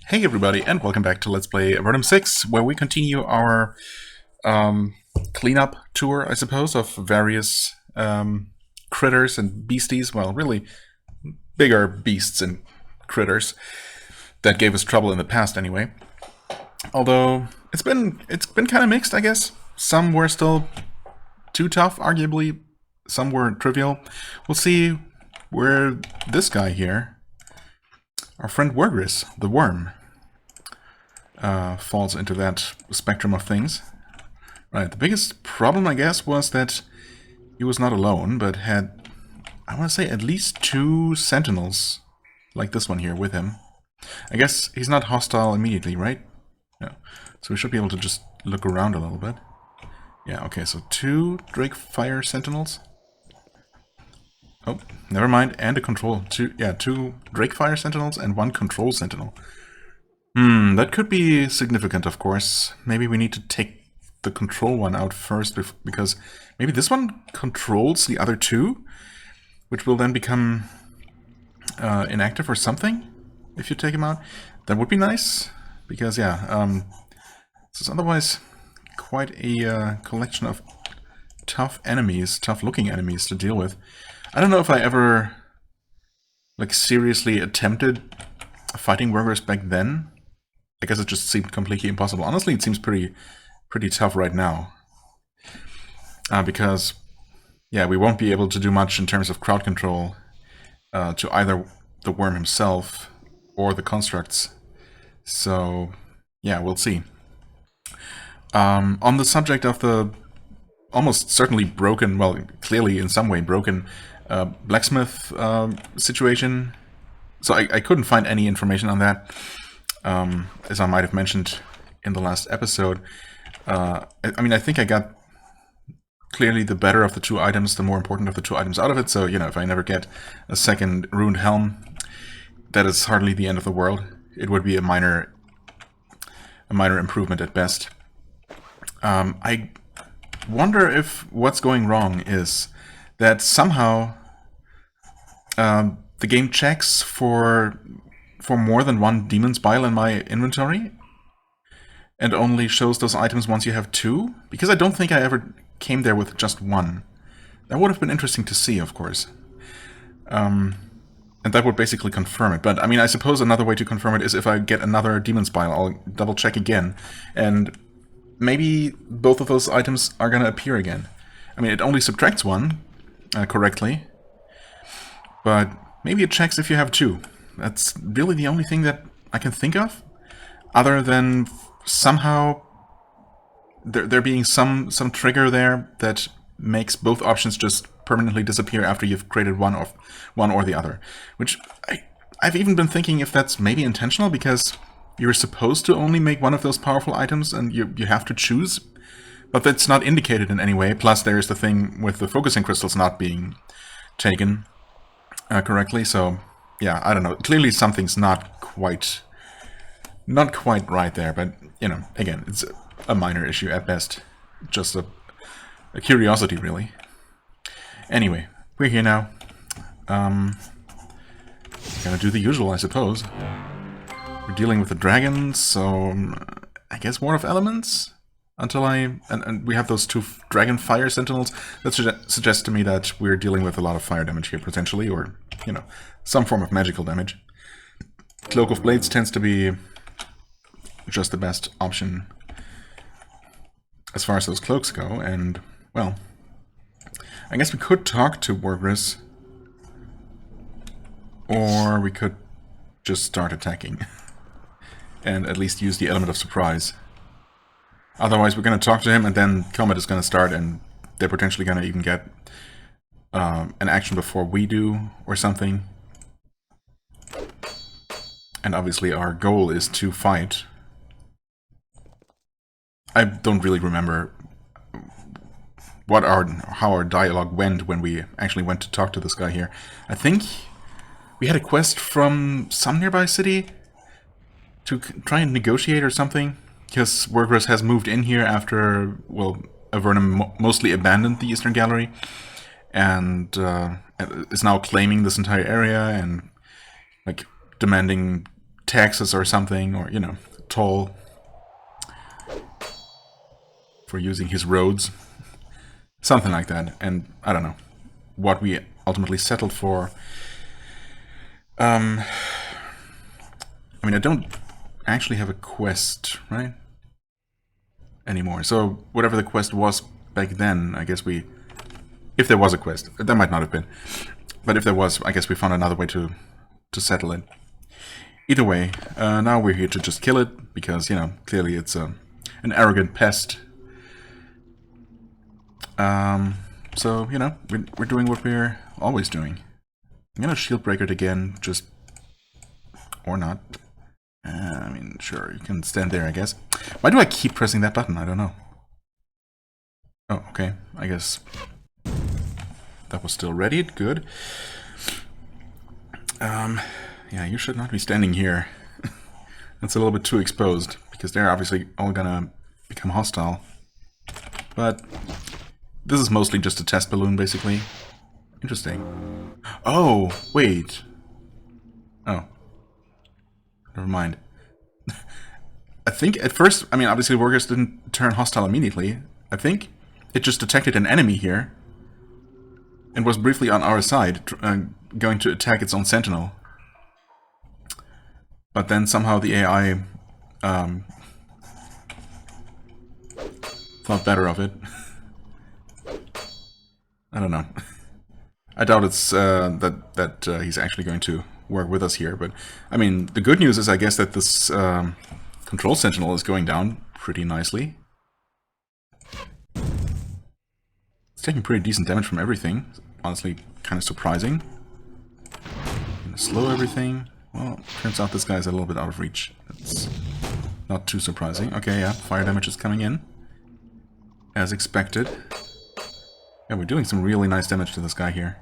Hey everybody, and welcome back to Let's Play Avernum 6, where we continue our cleanup tour, I suppose, of various critters and beasties. Well, really bigger beasts and critters that gave us trouble in the past, anyway. Although it's been kind of mixed, I guess. Some were still too tough, arguably. Some were trivial. We'll see where this guy here, our friend Wergris, the worm, falls into that spectrum of things. Right, the biggest problem, I guess, was that he was not alone, but had, I want to say, at least 2 sentinels, like this one here, with him. I guess he's not hostile immediately, right? No. So we should be able to just look around a little bit. Yeah, okay, so 2 Drake Fire Sentinels. Oh, never mind, and a control. 2 Drake Fire Sentinels and 1 Control Sentinel. That could be significant, of course. Maybe we need to take the control one out first, because maybe this one controls the other 2, which will then become inactive or something, if you take him out. That would be nice, because, yeah, this is otherwise quite a collection of tough enemies, tough-looking enemies to deal with. I don't know if I ever, like, seriously attempted fighting Wergris back then. I guess it just seemed completely impossible. Honestly, it seems pretty tough right now. Because, yeah, we won't be able to do much in terms of crowd control to either the worm himself or the constructs. So, yeah, we'll see. On the subject of the almost certainly broken, well, clearly in some way broken blacksmith situation, so I couldn't find any information on that. As I might have mentioned in the last episode. I mean, I think I got clearly the better of the 2 items, the more important of the 2 items out of it, so, you know, if I never get a second ruined helm, that is hardly the end of the world. It would be a minor improvement at best. I wonder if what's going wrong is that somehow the game checks for more than 1 Demon's Bile in my inventory, and only shows those items once you have 2? Because I don't think I ever came there with just 1. That would have been interesting to see, of course. And that would basically confirm it. But, I mean, I suppose another way to confirm it is if I get another Demon's Bile, I'll double check again, and maybe both of those items are gonna appear again. I mean, it only subtracts 1, correctly, but maybe it checks if you have 2. That's really the only thing that I can think of, other than somehow there being some trigger there that makes both options just permanently disappear after you've created one or the other. Which I've even been thinking if that's maybe intentional, because you're supposed to only make one of those powerful items and you have to choose, but that's not indicated in any way. Plus there's the thing with the focusing crystals not being taken correctly, so yeah, I don't know. Clearly something's not quite right there, but, you know, again, it's a minor issue at best. Just a curiosity, really. Anyway, we're here now. Gonna do the usual, I suppose. We're dealing with the dragons, so I guess War of Elements? Until and we have those 2 Dragon Fire Sentinels. That suggests to me that we're dealing with a lot of fire damage here, potentially, or, you know, some form of magical damage. Cloak of Blades tends to be just the best option as far as those cloaks go, and, well, I guess we could talk to Wergris, or we could just start attacking, and at least use the element of surprise. Otherwise, we're going to talk to him, and then combat is going to start, and they're potentially going to even get an action before we do, or something. And obviously our goal is to fight. I don't really remember how our dialogue went when we actually went to talk to this guy here. I think we had a quest from some nearby city to try and negotiate or something. Because Wergris has moved in here after, well, Avernum mostly abandoned the Eastern Gallery, and is now claiming this entire area and, like, demanding taxes or something, or, you know, toll for using his roads. Something like that. And I don't know what we ultimately settled for. I mean, I don't actually have a quest, right? Anymore. So whatever the quest was back then, I guess we... If there was a quest. There might not have been. But if there was, I guess we found another way to settle it. Either way, now we're here to just kill it, because, you know, clearly it's an arrogant pest. So, you know, we're doing what we're always doing. I'm gonna shield break it again, just... Or not. I mean, sure, you can stand there, I guess. Why do I keep pressing that button? I don't know. Oh, okay. I guess that was still readied. Good. Yeah, you should not be standing here. That's a little bit too exposed, because they're obviously all gonna become hostile. But this is mostly just a test balloon, basically. Interesting. Oh, wait. Oh. Never mind. I think at first, I mean, obviously workers didn't turn hostile immediately. I think it just detected an enemy here and was briefly on our side, going to attack its own sentinel. But then somehow the AI thought better of it. I don't know. I doubt it's that he's actually going to work with us here, but I mean, the good news is, I guess, that this control sentinel is going down pretty nicely. It's taking pretty decent damage from everything. Honestly, kind of surprising. Gonna slow everything. Well, turns out this guy's a little bit out of reach. That's not too surprising. Okay, yeah, fire damage is coming in, as expected. Yeah, we're doing some really nice damage to this guy here.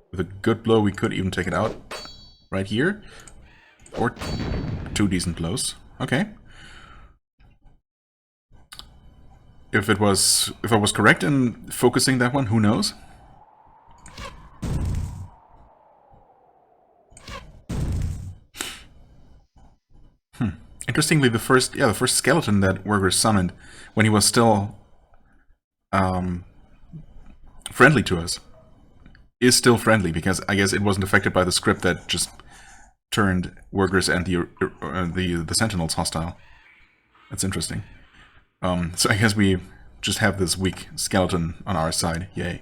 With a good blow, we could even take it out right here. Or two decent blows. Okay. If I was correct in focusing that one, who knows? Interestingly, the first skeleton that Werger summoned, when he was still friendly to us, is still friendly, because I guess it wasn't affected by the script that just turned workers and the sentinels hostile. That's interesting. So I guess we just have this weak skeleton on our side. Yay.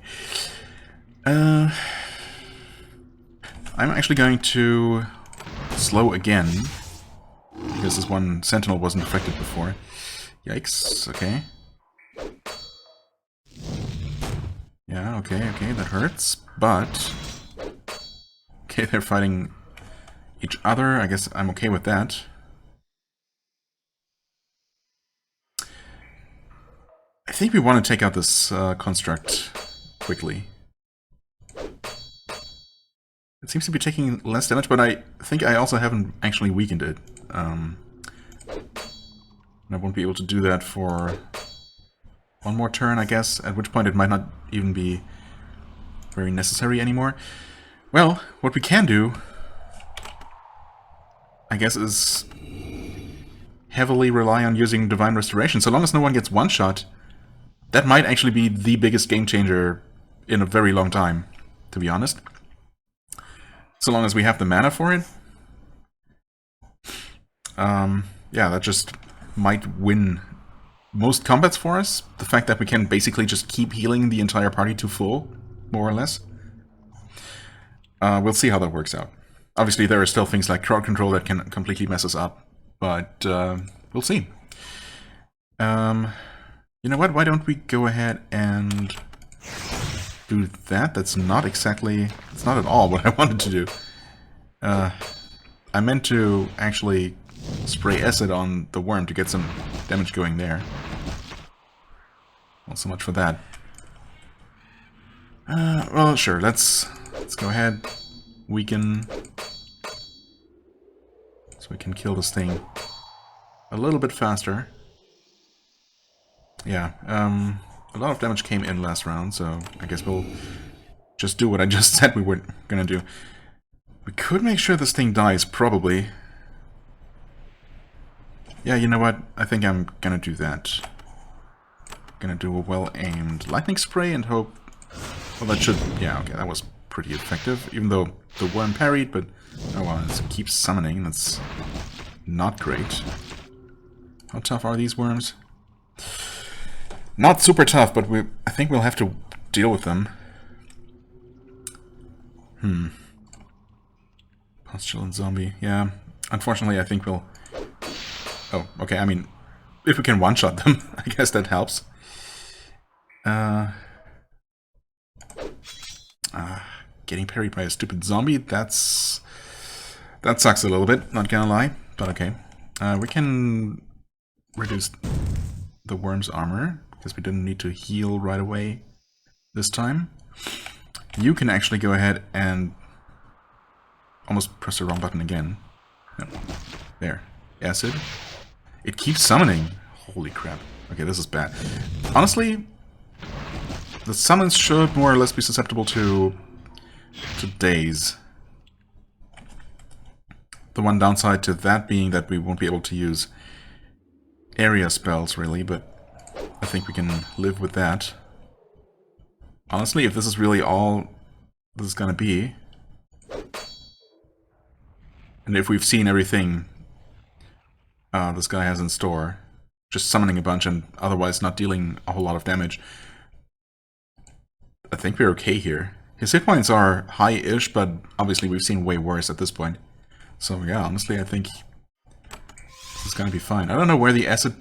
I'm actually going to slow again, because this one sentinel wasn't affected before. Yikes. Okay. Yeah, okay, that hurts, but... Okay, they're fighting each other. I guess I'm okay with that. I think we want to take out this construct quickly. It seems to be taking less damage, but I think I also haven't actually weakened it. I won't be able to do that for one more turn, I guess, at which point it might not even be very necessary anymore. Well, what we can do, I guess, is heavily rely on using Divine Restoration. So long as no one gets one shot, that might actually be the biggest game changer in a very long time, to be honest. So long as we have the mana for it. Yeah, that just might win most combats for us. The fact that we can basically just keep healing the entire party to full, more or less. We'll see how that works out. Obviously, there are still things like crowd control that can completely mess us up, but we'll see. You know what? Why don't we go ahead and do that? That's not exactly... It's not at all what I wanted to do. I meant to actually spray acid on the worm to get some damage going there. Not so much for that. Well, sure. Let's go ahead, weaken, so we can kill this thing a little bit faster. Yeah. A lot of damage came in last round, so I guess we'll just do what I just said we were gonna do. We could make sure this thing dies, probably. Yeah, you know what? I think I'm gonna do that. Gonna do a well-aimed lightning spray and hope... Well, that should... Yeah, okay, that was pretty effective. Even though the worm parried, but... Oh well, it keeps summoning. That's not great. How tough are these worms? Not super tough, but I think we'll have to deal with them. Postulant zombie. Yeah, unfortunately I think we'll... Oh, okay, I mean, if we can one-shot them, I guess that helps. Getting parried by a stupid zombie, that sucks a little bit, not gonna lie, but okay. We can reduce the worm's armor, because we didn't need to heal right away this time. You can actually go ahead and almost press the wrong button again. No. There. Acid. It keeps summoning. Holy crap. Okay, this is bad. Honestly, the summons should more or less be susceptible to daze. The one downside to that being that we won't be able to use area spells, really, but I think we can live with that. Honestly, if this is really all this is gonna be, and if we've seen everything this guy has in store, just summoning a bunch and otherwise not dealing a whole lot of damage, I think we're okay here. His hit points are high-ish, but obviously we've seen way worse at this point. So yeah, honestly, I think this is gonna be fine. I don't know where the acid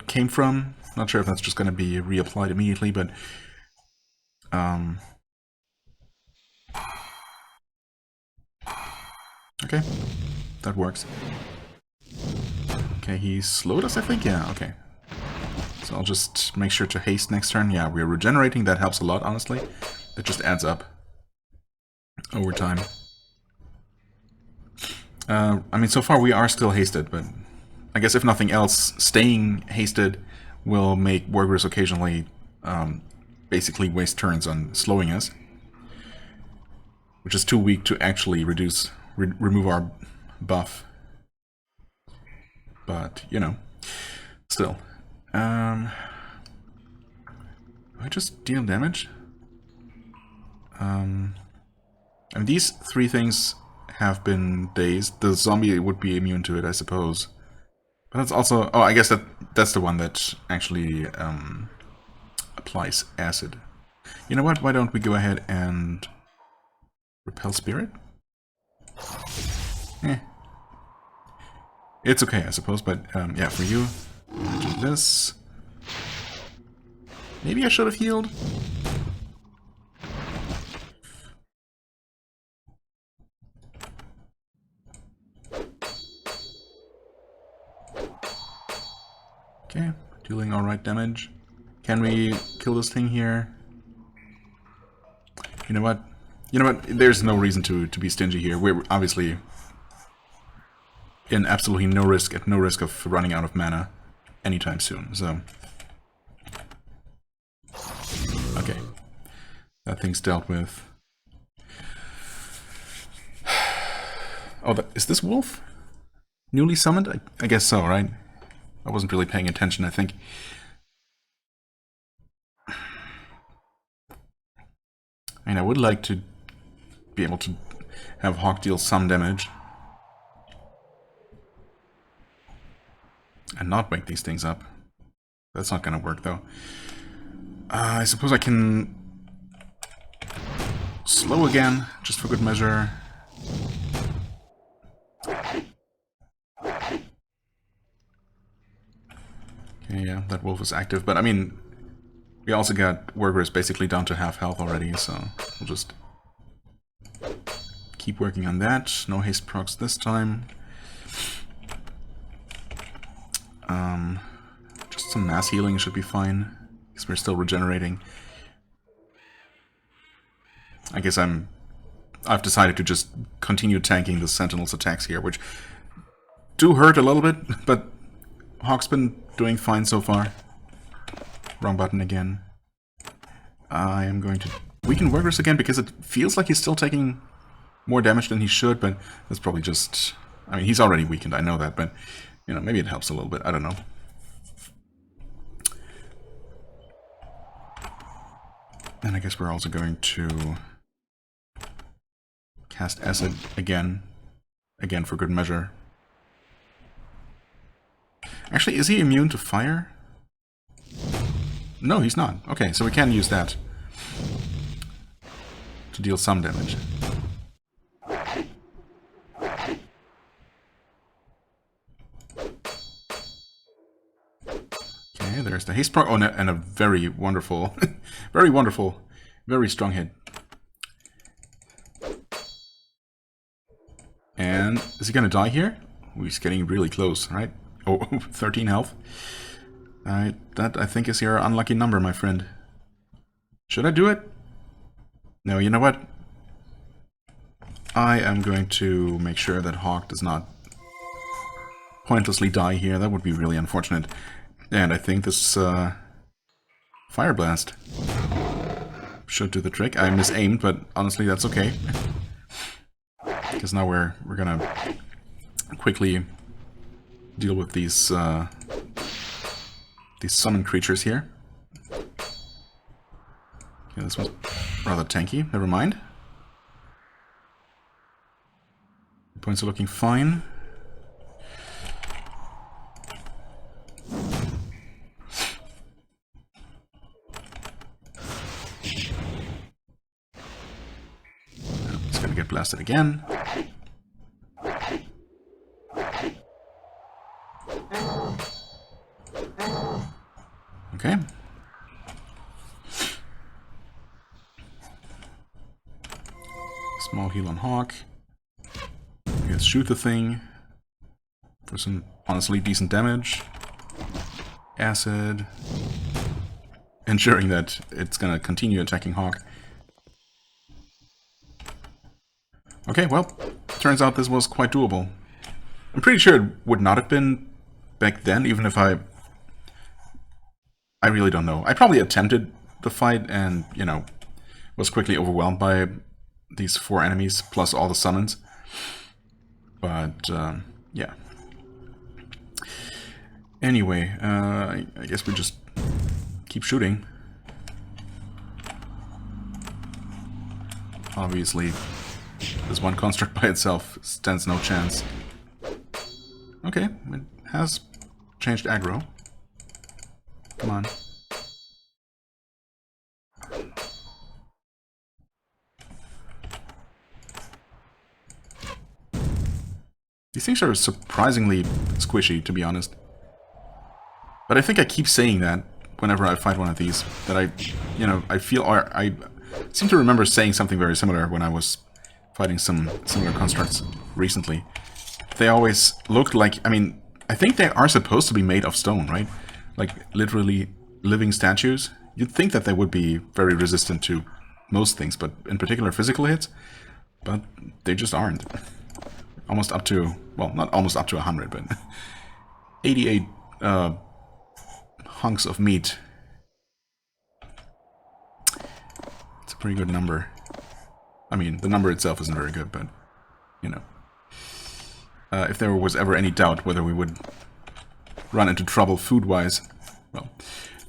came from. Not sure if that's just gonna be reapplied immediately, but okay, that works. Okay, he slowed us, I think? Yeah, okay. So I'll just make sure to haste next turn. Yeah, we're regenerating, that helps a lot, honestly. It just adds up over time. I mean, so far we are still hasted, but I guess if nothing else, staying hasted will make workers occasionally basically waste turns on slowing us, which is too weak to actually remove our buff. But, you know, still. Do I just deal damage? I mean, these three things have been dazed. The zombie would be immune to it, I suppose. But that's also... Oh, I guess that's the one that actually applies acid. You know what? Why don't we go ahead and repel spirit? Eh. It's okay, I suppose, but yeah, for you, do this. Maybe I should have healed? Okay, dealing alright damage. Can we kill this thing here? You know what? You know what? There's no reason to be stingy here. We're obviously in absolutely no risk, at no risk of running out of mana anytime soon, so... Okay. That thing's dealt with. Oh, is this wolf? Newly summoned? I guess so, right? I wasn't really paying attention, I think. I mean, I would like to be able to have Hawk deal some damage. And not wake these things up. That's not gonna work, though. I suppose I can slow again, just for good measure. Okay, yeah, that wolf is active, but I mean, we also got workers basically down to half health already, so we'll just keep working on that. No haste procs this time. Just some mass healing should be fine, because we're still regenerating. I guess I've decided to just continue tanking the Sentinel's attacks here, which do hurt a little bit, but Hawk's been doing fine so far. Wrong button again. I am going to weaken workers again, because it feels like he's still taking more damage than he should, but that's probably just I mean, he's already weakened, I know that, but, you know, maybe it helps a little bit. I don't know. And I guess we're also going to cast Acid again. Again, for good measure. Actually, is he immune to fire? No, he's not. Okay, so we can use that to deal some damage. Okay, there's the haste proc. Oh, and a very wonderful, very wonderful, very strong hit. And is he gonna die here? Oh, he's getting really close, right? Oh, 13 health. That, I think, is your unlucky number, my friend. Should I do it? No, you know what? I am going to make sure that Hawk does not pointlessly die here. That would be really unfortunate. And I think this Fire Blast should do the trick. I misaimed, but honestly that's okay. Because now we're gonna quickly deal with these summon creatures here. Okay, this was rather tanky. Never mind. Points are looking fine. It's gonna get blasted again. Okay. Small heal on Hawk. Let's shoot the thing for some honestly decent damage. Acid. Ensuring that it's gonna continue attacking Hawk. Okay, well, turns out this was quite doable. I'm pretty sure it would not have been back then, even if I really don't know. I probably attempted the fight and, you know, was quickly overwhelmed by these 4 enemies, plus all the summons. But, yeah. Anyway, I guess we just keep shooting. Obviously, this one construct by itself stands no chance. Okay, it has changed aggro. Come on. These things are surprisingly squishy, to be honest. But I think I keep saying that whenever I fight one of these. That I feel, or I seem to remember saying something very similar when I was fighting some similar constructs recently. They always looked like, I mean, I think they are supposed to be made of stone, right? Like, literally living statues. You'd think that they would be very resistant to most things, but in particular physical hits. But they just aren't. Almost up to, well, not almost up to 100, but 88 hunks of meat. It's a pretty good number. I mean, the number itself isn't very good, but, you know. If there was ever any doubt whether we would run into trouble food-wise, well,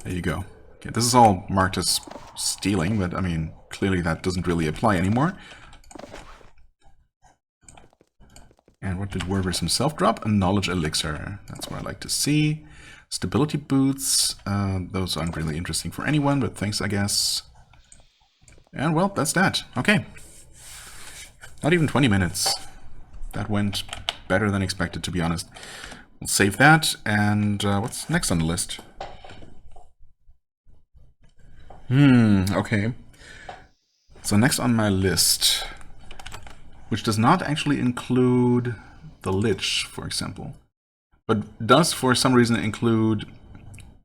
there you go. Okay, this is all marked as stealing, but, I mean, clearly that doesn't really apply anymore. And what did Werver's himself drop? A knowledge elixir. That's what I like to see. Stability boots. Those aren't really interesting for anyone, but thanks, I guess. And, well, that's that. Okay. Not even 20 minutes. That went better than expected, to be honest. We'll save that, and what's next on the list? Okay. So next on my list, which does not actually include the Lich, for example, but does for some reason include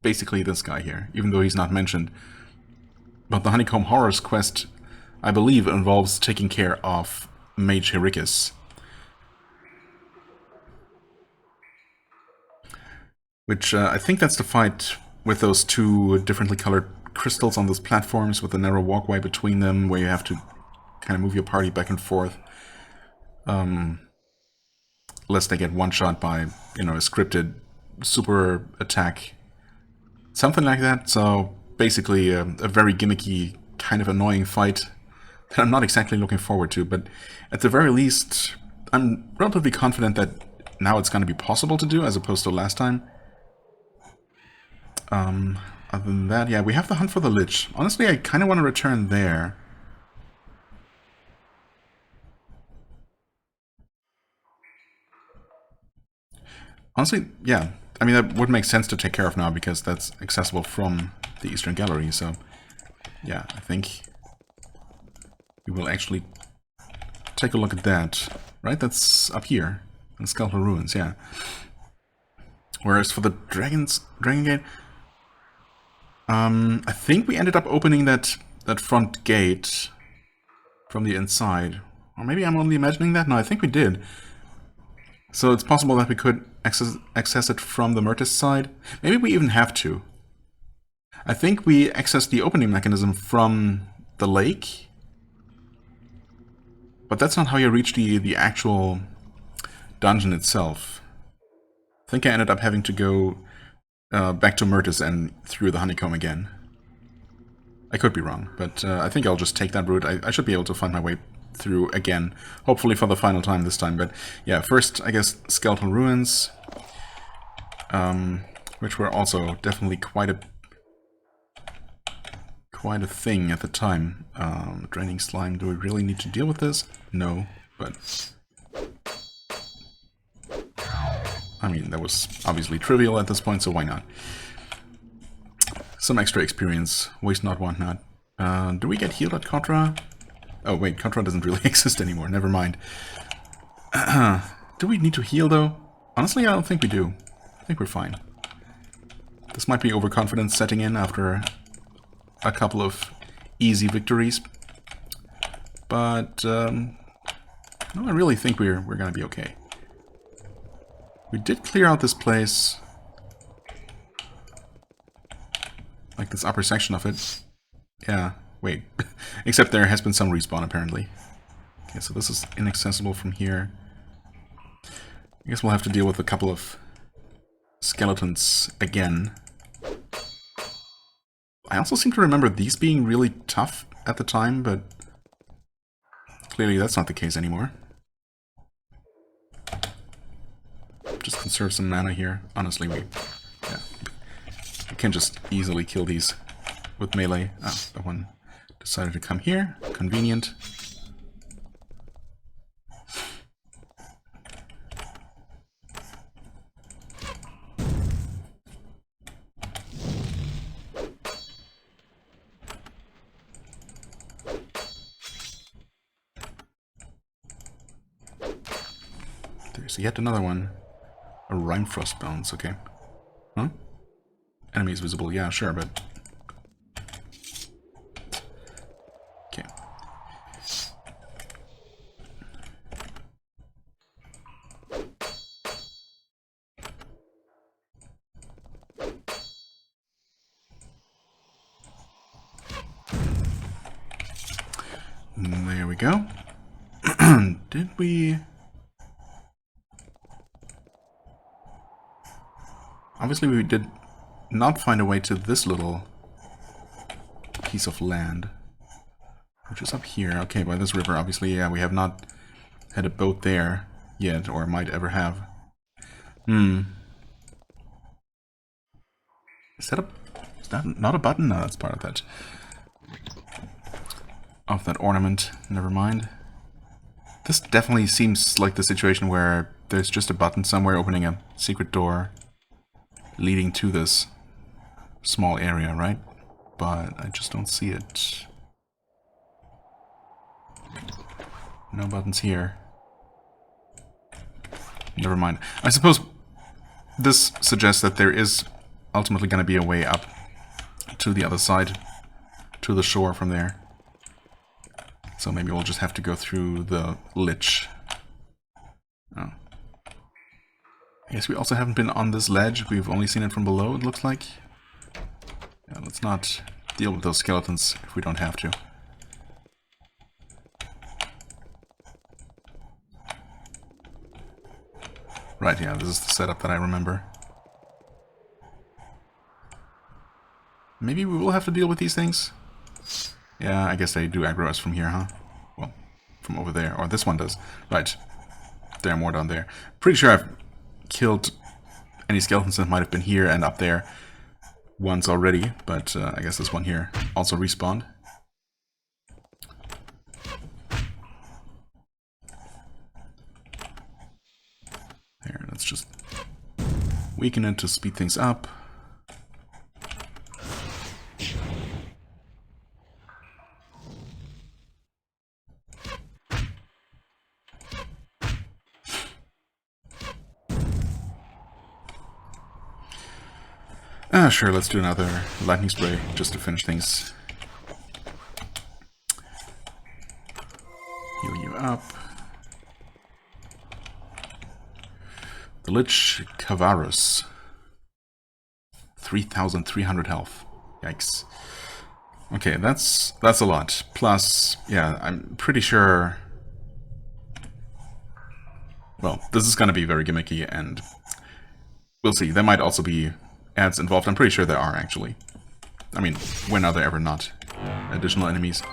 basically this guy here, even though he's not mentioned. But the Honeycomb Horrors quest, I believe, involves taking care of Mage Hericus. Which, I think that's the fight with those 2 differently colored crystals on those platforms with a narrow walkway between them, where you have to kind of move your party back and forth. lest they get one-shot by, you know, a scripted super attack. Something like that, so basically a very gimmicky, kind of annoying fight that I'm not exactly looking forward to, but at the very least, I'm relatively confident that now it's going to be possible to do, as opposed to last time. Other than that, yeah, we have the hunt for the Lich. Honestly, I kind of want to return there. Honestly, yeah, I mean, that would make sense to take care of now, because that's accessible from the Eastern Gallery, so yeah, I think we will actually take a look at that. Right, that's up here, in Skeletal Ruins, yeah. Whereas for the Dragon Gate, I think we ended up opening that front gate from the inside. Or maybe I'm only imagining that? No, I think we did. So it's possible that we could access it from the Murtis side. Maybe we even have to. I think we accessed the opening mechanism from the lake. But that's not how you reach the actual dungeon itself. I think I ended up having to go back to Murtis and through the honeycomb again. I could be wrong, but I think I'll just take that route. I should be able to find my way through again, hopefully for the final time this time. But yeah, first, I guess, Skeletal Ruins, which were also definitely quite a thing at the time. Draining slime, do we really need to deal with this? No, but I mean, that was obviously trivial at this point, so why not? Some extra experience, waste not, want not. Do we get healed at Kotra? Oh wait, Kotra doesn't really exist anymore, never mind. Do we need to heal though? Honestly, I don't think we do. I think we're fine. This might be overconfidence setting in after a couple of easy victories. But, no, I really think we're gonna be okay. We did clear out this place. Like this upper section of it. Yeah, wait. Except there has been some respawn, apparently. Okay, so this is inaccessible from here. I guess we'll have to deal with a couple of skeletons again. I also seem to remember these being really tough at the time, but clearly that's not the case anymore. Just conserve some mana here. Honestly, we can just easily kill these with melee. Ah, the one decided to come here. Convenient. There's yet another one. A Rhymefrost bounce, okay. Huh? Enemies visible, yeah, sure, but... Okay. There we go. Did we... Obviously we did not find a way to this little piece of land, which is up here. Okay, by this river, obviously, yeah, we have not had a boat there yet, or might ever have. Is that not a button? No, that's part of that. Of that ornament. Never mind. This definitely seems like the situation where there's just a button somewhere opening a secret door leading to this small area, right? But I just don't see it. No buttons here. Never mind. I suppose this suggests that there is ultimately going to be a way up to the other side, to the shore from there. So maybe we'll just have to go through the Lich. Oh. I guess we also haven't been on this ledge. We've only seen it from below, it looks like. Yeah, let's not deal with those skeletons if we don't have to. Right, yeah, this is the setup that I remember. Maybe we will have to deal with these things? Yeah, I guess they do aggro us from here, huh? Well, from over there. Or this one does. Right. There are more down there. Pretty sure I've killed any skeletons that might have been here and up there once already, but I guess this one here also respawned. There, let's just weaken it to speed things up. Sure, let's do another lightning spray just to finish things. Heal you up. The Lich Cavarus. 3,300 health. Yikes. Okay, that's a lot. Plus, yeah, I'm pretty sure... Well, this is gonna be very gimmicky, and we'll see. There might also be ads involved. I'm pretty sure there are, actually. I mean, when are there ever not additional enemies?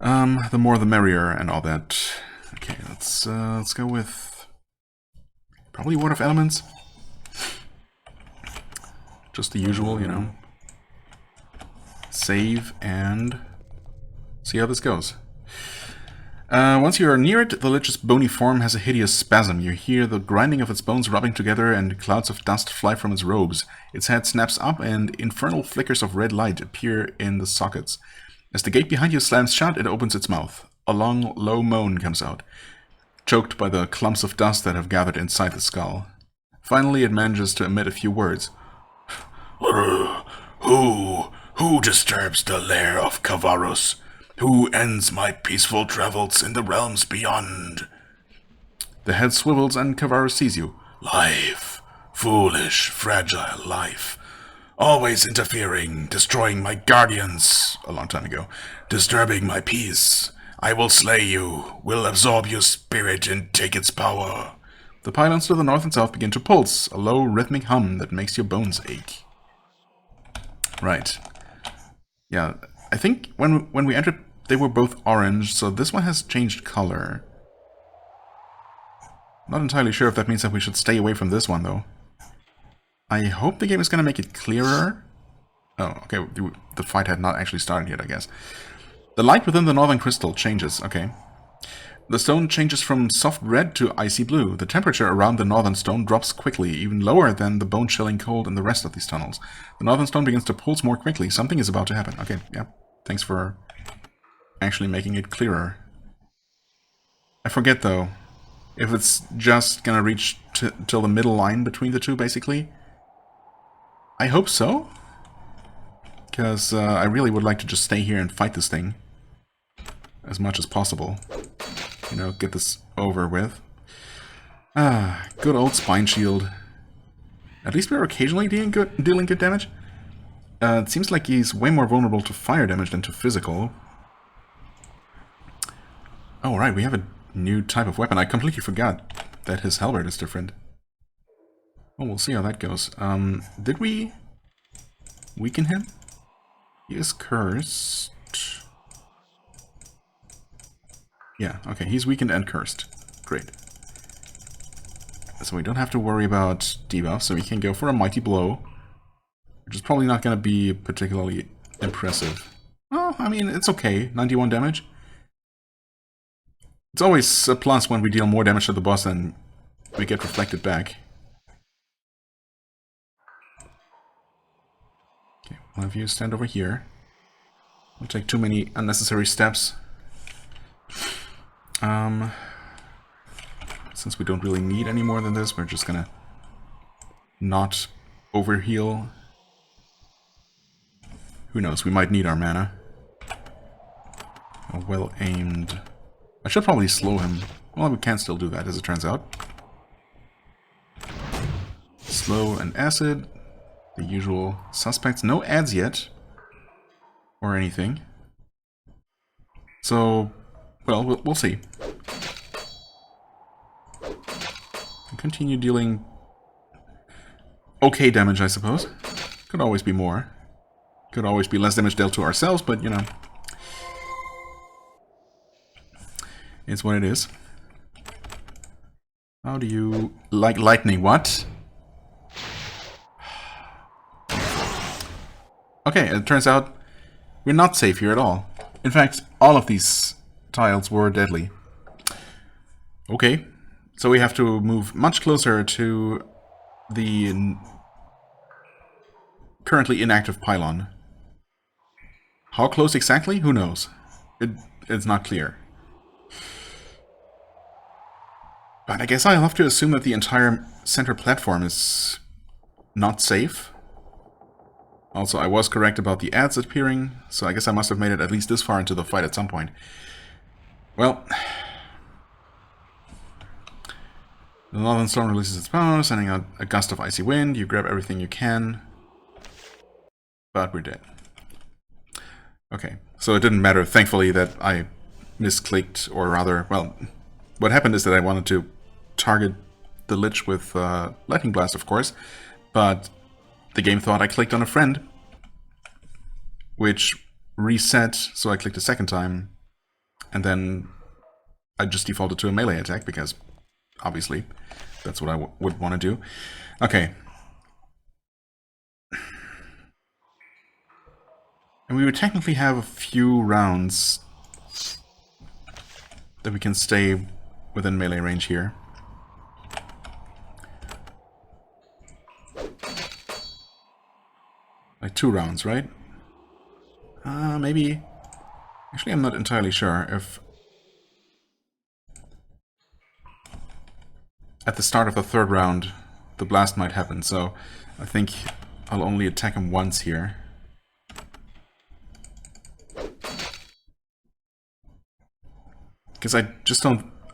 The more the merrier and all that. Okay, let's go with probably Word of Elements. Just the usual, you know. Save and see how this goes. Once you are near it, the Lich's bony form has a hideous spasm. You hear the grinding of its bones rubbing together, and clouds of dust fly from its robes. Its head snaps up, and infernal flickers of red light appear in the sockets. As the gate behind you slams shut, it opens its mouth. A long, low moan comes out, choked by the clumps of dust that have gathered inside the skull. Finally, it manages to emit a few words. Who disturbs the lair of Cavarus? Who ends my peaceful travels in the realms beyond? The head swivels and Cavarus sees you. Life. Foolish, fragile life. Always interfering, destroying my guardians, a long time ago, disturbing my peace. I will slay you, will absorb your spirit and take its power. The pylons to the north and south begin to pulse, a low rhythmic hum that makes your bones ache. Right. Yeah, I think when we entered, they were both orange, so this one has changed color. Not entirely sure if that means that we should stay away from this one, though. I hope the game is going to make it clearer. Oh, okay, the fight had not actually started yet, I guess. The light within the northern crystal changes, okay. The stone changes from soft red to icy blue. The temperature around the northern stone drops quickly, even lower than the bone-chilling cold in the rest of these tunnels. The northern stone begins to pulse more quickly. Something is about to happen. Okay, yeah. Thanks for actually making it clearer. I forget, though, if it's just gonna reach till the middle line between the two, basically. I hope so. Because I really would like to just stay here and fight this thing as much as possible. You know, get this over with. Ah, good old spine shield. At least we're occasionally dealing good damage. It seems like he's way more vulnerable to fire damage than to physical. Oh, right, we have a new type of weapon. I completely forgot that his halberd is different. Well, we'll see how that goes. Did we weaken him? He is cursed. Yeah, okay, he's weakened and cursed. Great. So we don't have to worry about debuffs, so we can go for a mighty blow. Which is probably not going to be particularly impressive. Well, I mean, it's okay. 91 damage. It's always a plus when we deal more damage to the boss than we get reflected back. Okay, one of you stand over here. Don't take too many unnecessary steps. Since we don't really need any more than this, we're just gonna not overheal. Who knows, we might need our mana. A well-aimed... I should probably slow him. Well, we can still do that, as it turns out. Slow and acid. The usual suspects. No ads yet. Or anything. So, well, we'll see. Continue dealing okay damage, I suppose. Could always be more. Could always be less damage dealt to ourselves, but, you know, it's what it is. How do you... like lightning, what? Okay, it turns out we're not safe here at all. In fact, all of these tiles were deadly. Okay, so we have to move much closer to the currently inactive pylon. How close exactly? Who knows? It's not clear. But I guess I'll have to assume that the entire center platform is not safe. Also, I was correct about the ads appearing, so I guess I must have made it at least this far into the fight at some point. Well, the northern storm releases its power, sending out a gust of icy wind. You grab everything you can. But we're dead. Okay, so it didn't matter, thankfully, that I misclicked, or rather, well, what happened is that I wanted to target the Lich with Lightning Blast, of course, but the game thought I clicked on a friend, which reset, so I clicked a second time, and then I just defaulted to a melee attack, because, obviously, that's what I would want to do. Okay. And we would technically have a few rounds that we can stay within melee range here. Like 2 rounds, right? Maybe... Actually, I'm not entirely sure if... At the start of the 3rd round, the blast might happen, so I think I'll only attack him once here. Because I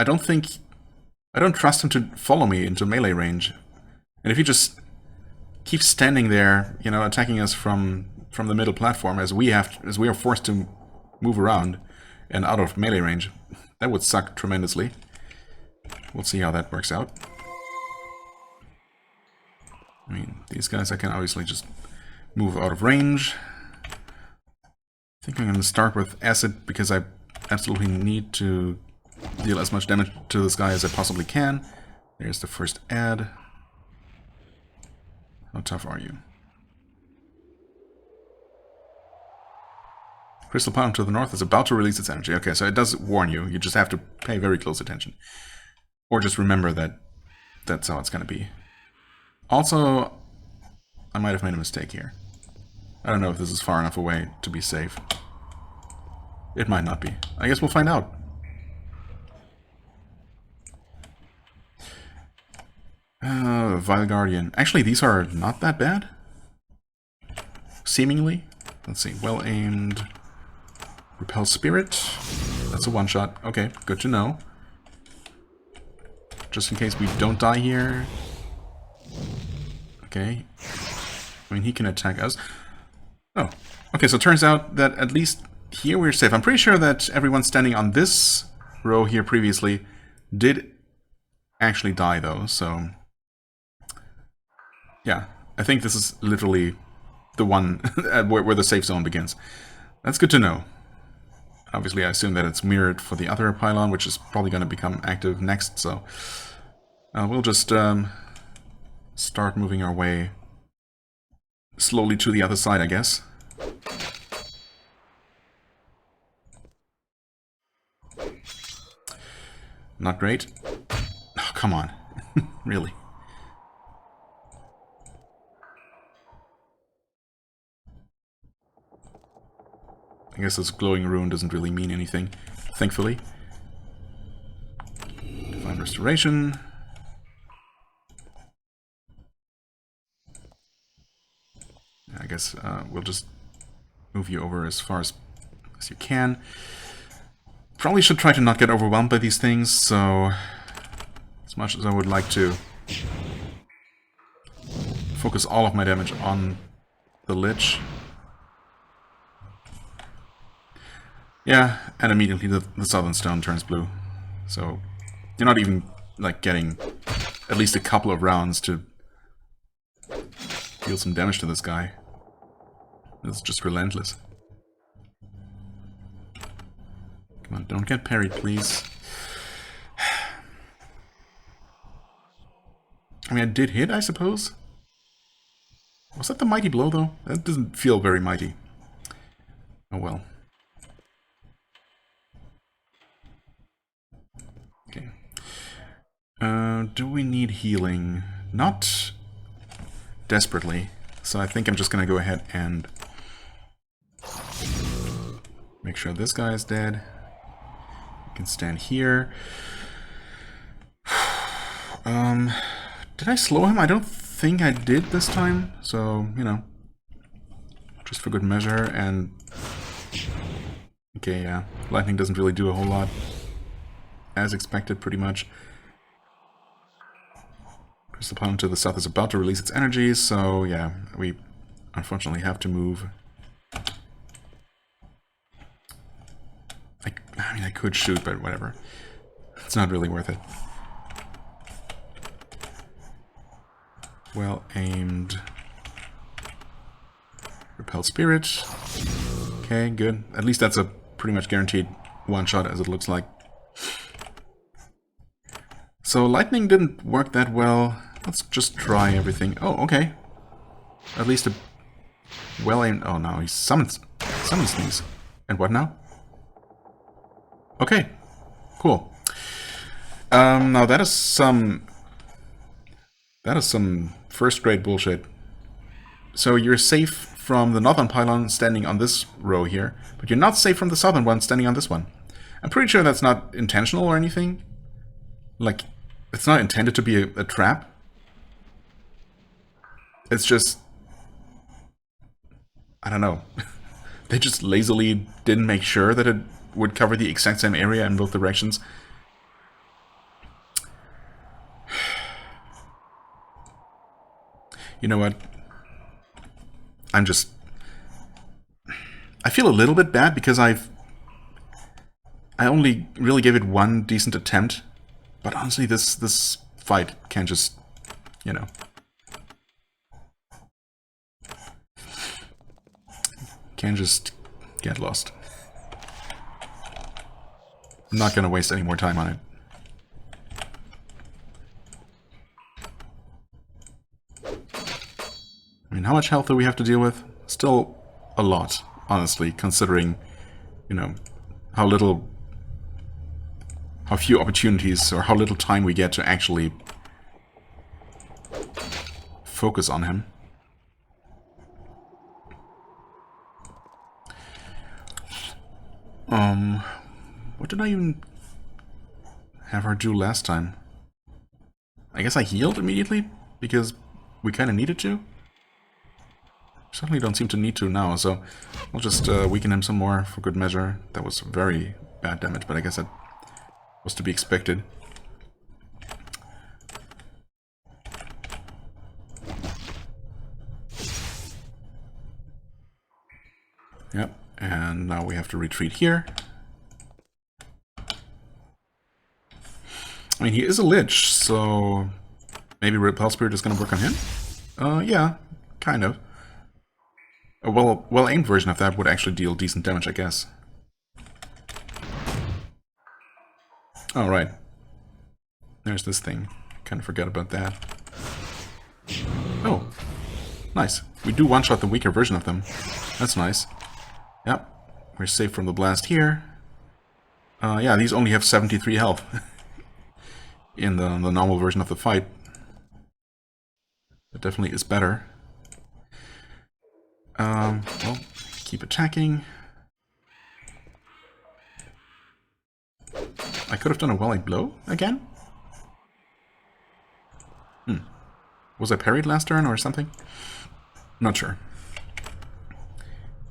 don't trust him to follow me into melee range. And if he just keeps standing there, you know, attacking us from the middle platform as we are forced to move around and out of melee range, that would suck tremendously. We'll see how that works out. I mean, these guys I can obviously just move out of range. I think I'm going to start with acid because I absolutely need to deal as much damage to this guy as I possibly can. There's the first ad. How tough are you? Crystal Pylon to the north is about to release its energy. Okay, so it does warn you. You just have to pay very close attention. Or just remember that that's how it's going to be. Also, I might have made a mistake here. I don't know if this is far enough away to be safe. It might not be. I guess we'll find out. Vile Guardian. Actually, these are not that bad. Seemingly. Let's see. Well aimed. Repel Spirit. That's a one-shot. Okay, good to know. Just in case we don't die here. Okay. I mean, he can attack us. Oh. Okay, so it turns out that at least here we're safe. I'm pretty sure that everyone standing on this row here previously did actually die, though, so... Yeah, I think this is literally the one where the safe zone begins. That's good to know. Obviously, I assume that it's mirrored for the other pylon, which is probably going to become active next, so... we'll just start moving our way slowly to the other side, I guess. Not great. Oh, come on. Really. I guess this glowing rune doesn't really mean anything, thankfully. Divine Restoration. I guess we'll just move you over as far as you can. Probably should try to not get overwhelmed by these things, so as much as I would like to focus all of my damage on the Lich. Yeah, and immediately the Southern Stone turns blue. So you're not even, like, getting at least a couple of rounds to deal some damage to this guy. It's just relentless. Come on, don't get parried, please. I mean, I did hit, I suppose. Was that the mighty blow, though? That doesn't feel very mighty. Oh well. Okay. Do we need healing? Not desperately. So I think I'm just gonna go ahead and make sure this guy is dead. You can stand here. Did I slow him? I don't think I did this time. So, you know, just for good measure. And okay, yeah, lightning doesn't really do a whole lot. As expected, pretty much. Crystal Pylon to the south is about to release its energy, so yeah, we unfortunately have to move. I mean, I could shoot, but whatever. It's not really worth it. Well aimed. Repel Spirit. Okay, good. At least that's a pretty much guaranteed one-shot, as it looks like. So lightning didn't work that well. Let's just try everything. Oh, okay. At least a well-aimed... Oh, no, he summons these. And what now? Okay, cool. Now that is some first-grade bullshit. So you're safe from the northern pylon standing on this row here, but you're not safe from the southern one standing on this one. I'm pretty sure that's not intentional or anything. Like, it's not intended to be a trap. It's just... I don't know. They just lazily didn't make sure that it would cover the exact same area in both directions. You know what? I feel a little bit bad because I only really gave it one decent attempt. But honestly, this fight can just, you know... can just get lost. I'm not going to waste any more time on it. I mean, how much health do we have to deal with? Still a lot, honestly, considering, you know, how few opportunities or how little time we get to actually focus on him. What did I even have her do last time? I guess I healed immediately because we kind of needed to. Certainly don't seem to need to now, so I'll just weaken him some more for good measure. That was very bad damage, but I guess that was to be expected. Yep, and now we have to retreat here. I mean, he is a lich, so maybe Repel Spirit is going to work on him? Yeah, kind of. A well-aimed version of that would actually deal decent damage, I guess. Oh, right. There's this thing. Kind of forgot about that. Oh, nice. We do one-shot the weaker version of them. That's nice. Yep, we're safe from the blast here. Yeah, these only have 73 health in the normal version of the fight. It definitely is better. Well, keep attacking. I could have done a well-aimed blow again? Was I parried last turn or something? Not sure.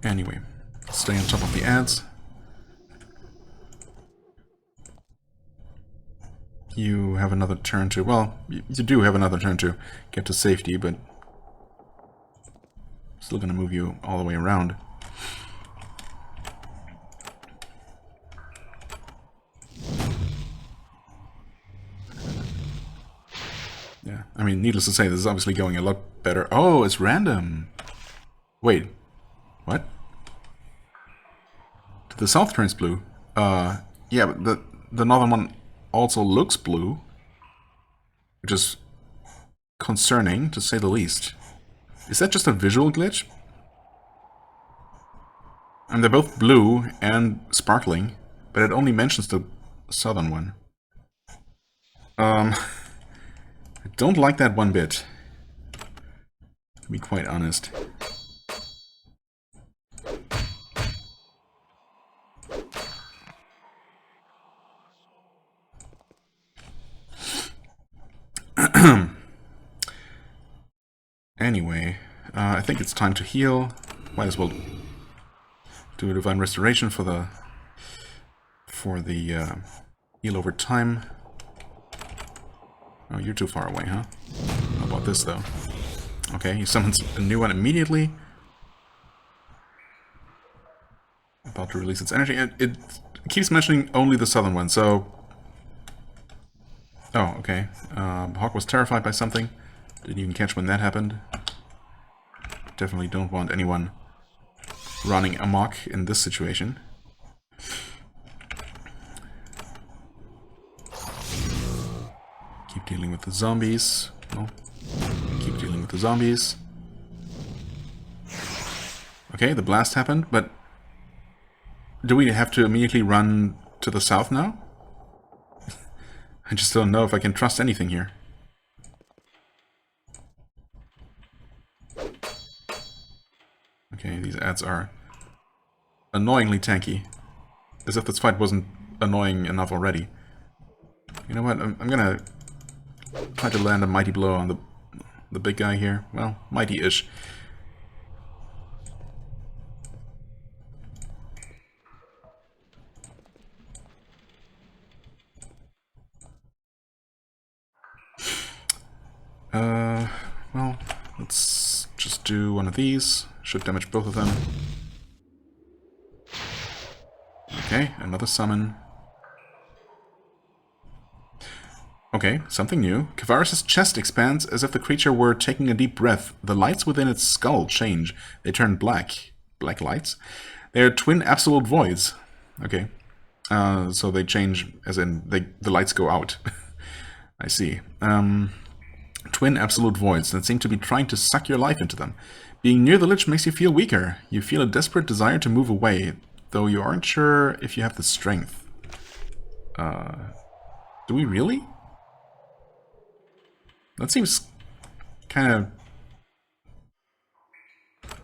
Anyway, stay on top of the ads. You have another turn to... Well, you do have another turn to get to safety, but... still gonna move you all the way around. Yeah, I mean, needless to say, this is obviously going a lot better. Oh, it's random. Wait, what? The south turns blue. Yeah, but the northern one also looks blue, which is concerning, to say the least. Is that just a visual glitch? And they're both blue and sparkling, but it only mentions the southern one. I don't like that one bit, to be quite honest. Anyway, I think it's time to heal. Might as well do a divine restoration for the heal over time. Oh, you're too far away, huh? How about this though? Okay, he summons a new one immediately. About to release its energy. It keeps mentioning only the southern one, so... Oh, okay. Hawk was terrified by something. Didn't even catch when that happened. Definitely don't want anyone running amok in this situation. Keep dealing with the zombies. No. Keep dealing with the zombies. Okay, the blast happened, but... Do we have to immediately run to the south now? I just don't know if I can trust anything here. Okay, these ads are annoyingly tanky. As if this fight wasn't annoying enough already. You know what, I'm gonna try to land a mighty blow on the big guy here. Well, mighty-ish. Well, let's just do one of these. Should damage both of them. Okay, another summon. Okay, something new. Kavaris' chest expands as if the creature were taking a deep breath. The lights within its skull change. They turn black. Black lights? They are twin absolute voids. Okay. So they change, as in, the lights go out. I see. Twin absolute voids that seem to be trying to suck your life into them. Being near the Lich makes you feel weaker. You feel a desperate desire to move away, though you aren't sure if you have the strength. Do we really? That seems kind of...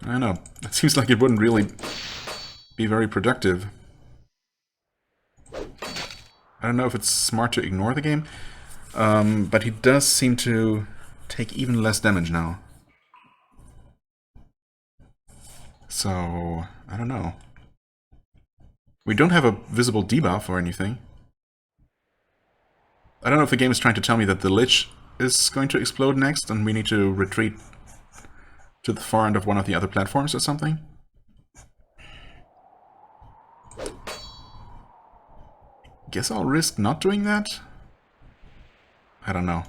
I don't know. That seems like it wouldn't really be very productive. I don't know if it's smart to ignore the game, but he does seem to take even less damage now. So, I don't know. We don't have a visible debuff or anything. I don't know if the game is trying to tell me that the Lich is going to explode next and we need to retreat to the far end of one of the other platforms or something. Guess I'll risk not doing that? I don't know.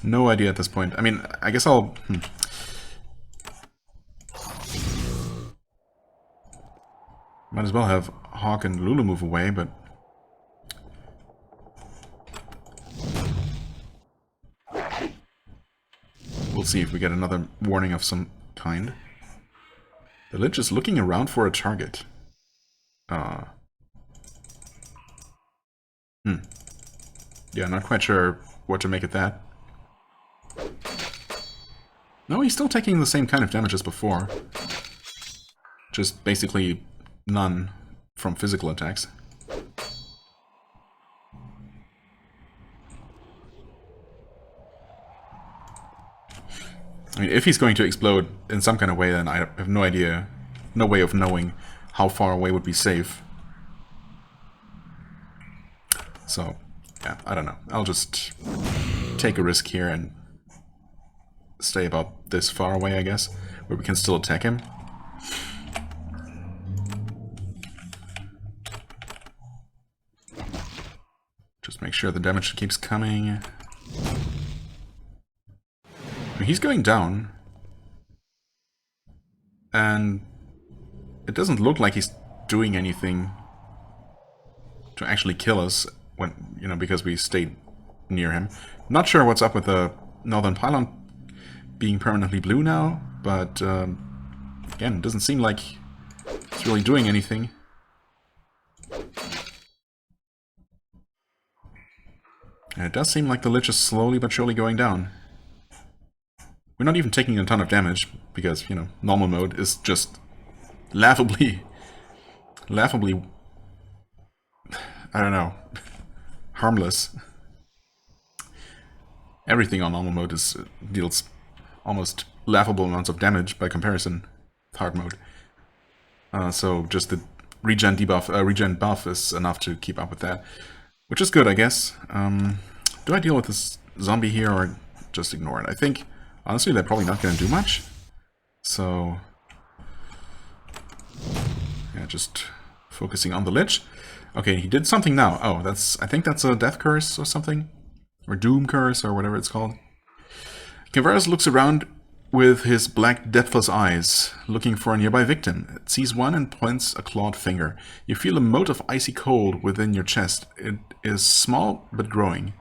No idea at this point. I mean, I guess I'll... Might as well have Hawk and Lulu move away, but... We'll see if we get another warning of some kind. The Lich is looking around for a target. Yeah, not quite sure what to make of that. No, he's still taking the same kind of damage as before. Just basically none from physical attacks. I mean, if he's going to explode in some kind of way, then I have no idea, no way of knowing how far away would be safe. So, yeah, I don't know. I'll just take a risk here and stay about this far away, I guess, where we can still attack him. Just make Make sure the damage keeps coming. He's going down. And it doesn't look like he's doing anything to actually kill us when, you know, because we stayed near him. Not sure what's up with the northern pylon being permanently blue now, but again, it doesn't seem like it's really doing anything. And it does seem like the Lich is slowly but surely going down. We're not even taking a ton of damage, because, you know, normal mode is just laughably, I don't know, harmless. Everything on normal mode deals almost laughable amounts of damage by comparison with hard mode. So just the regen buff is enough to keep up with that, which is good, I guess. Do I deal with this zombie here or just ignore it? I think, honestly, they're probably not going to do much. So, yeah, just focusing on the Lich. Okay, he did something now. Oh, I think that's a death curse or something. Or doom curse, or whatever it's called. Kavaris looks around with his black, depthless eyes, looking for a nearby victim. It sees one and points a clawed finger. You feel a mote of icy cold within your chest. It is small, but growing.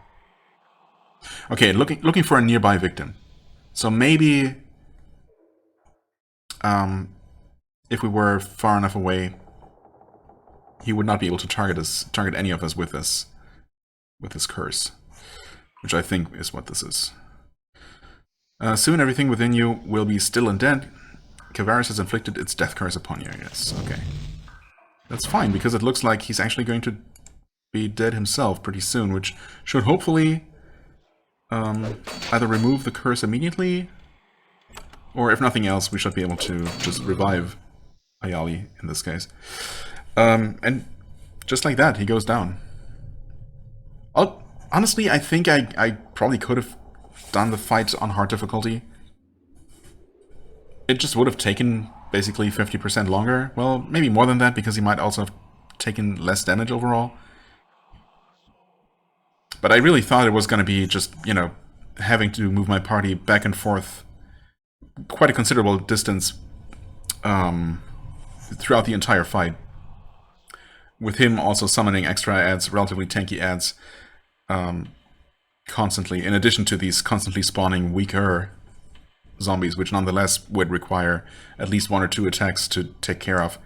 Okay, looking for a nearby victim. So maybe, if we were far enough away, he would not be able to target any of us with this curse. Which I think is what this is. Soon everything within you will be still and dead. Kavaris has inflicted its death curse upon you, I guess. Okay. That's fine, because it looks like he's actually going to be dead himself pretty soon, which should hopefully either remove the curse immediately, or if nothing else, we should be able to just revive Ayali in this case. And just like that, he goes down. Honestly, I think I probably could have done the fight on hard difficulty. It just would have taken basically 50% longer. Well, maybe more than that, because he might also have taken less damage overall. But I really thought it was going to be just, you know, having to move my party back and forth quite a considerable distance throughout the entire fight. With him also summoning extra adds, relatively tanky adds, constantly, in addition to these constantly spawning weaker zombies, which nonetheless would require at least 1 or 2 attacks to take care of.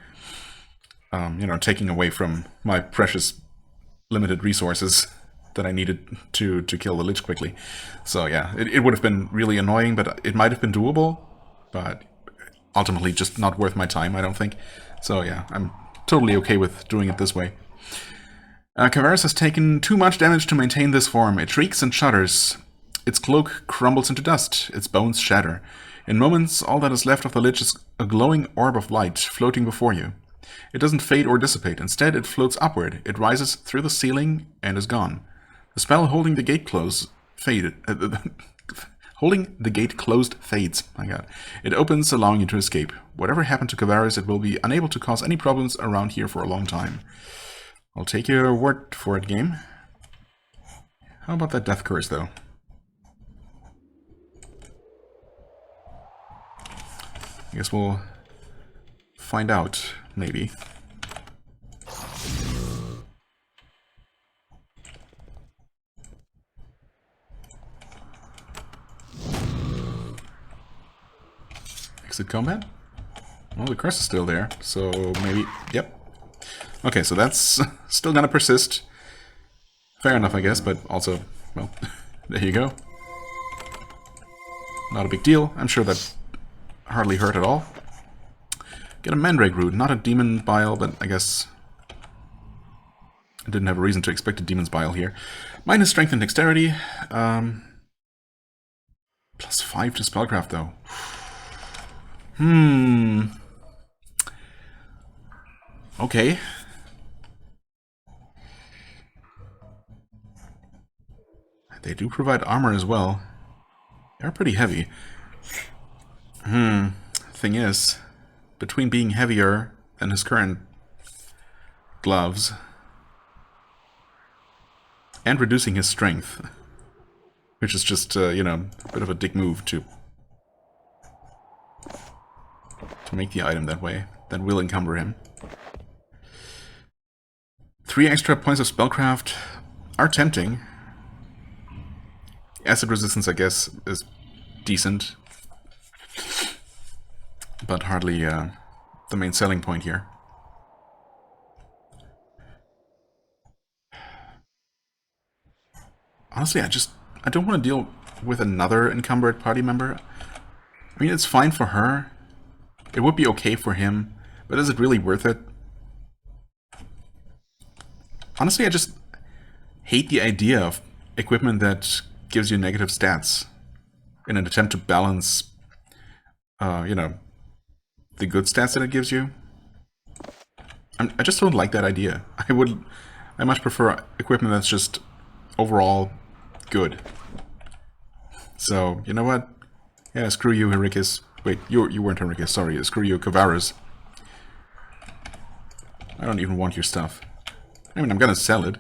You know, taking away from my precious limited resources that I needed to kill the Lich quickly. So yeah, it would have been really annoying, but it might have been doable, but ultimately just not worth my time, I don't think. So yeah, I'm totally okay with doing it this way. Kavaris has taken too much damage to maintain this form. It shrieks and shudders. Its cloak crumbles into dust. Its bones shatter. In moments, all that is left of the Lich is a glowing orb of light floating before you. It doesn't fade or dissipate. Instead, it floats upward. It rises through the ceiling and is gone. The spell holding the gate closed faded. Holding the gate closed fades. My god. It opens, allowing you to escape. Whatever happened to Kavaris, it will be unable to cause any problems around here for a long time. I'll take your word for it, game. How about that death curse, though? I guess we'll find out, maybe. Exit combat? Well, the curse is still there, so maybe... Yep. Okay, so that's still gonna persist. Fair enough, I guess, but also, well, there you go. Not a big deal. I'm sure that hardly hurt at all. Get a Mandrake Root, not a Demon Bile, but I guess I didn't have a reason to expect a Demon's Bile here. Minus Strength and Dexterity. +5 to Spellcraft, though. Okay. They do provide armor as well. They're pretty heavy. Thing is, between being heavier than his current gloves And reducing his strength. Which is just, you know, a bit of a dick move to make the item that way. That will encumber him. 3 extra points of spellcraft are tempting. Acid resistance, I guess, is decent. But hardly the main selling point here. Honestly, I don't want to deal with another encumbered party member. I mean, it's fine for her. It would be okay for him. But is it really worth it? Honestly, I just hate the idea of equipment that gives you negative stats in an attempt to balance, you know, the good stats that it gives you. I just don't like that idea. I much prefer equipment that's just overall good. So, you know what? Yeah, screw you, Hericus. Wait, you weren't Hericus, sorry. Screw you, Kavaris. I don't even want your stuff. I mean, I'm gonna sell it.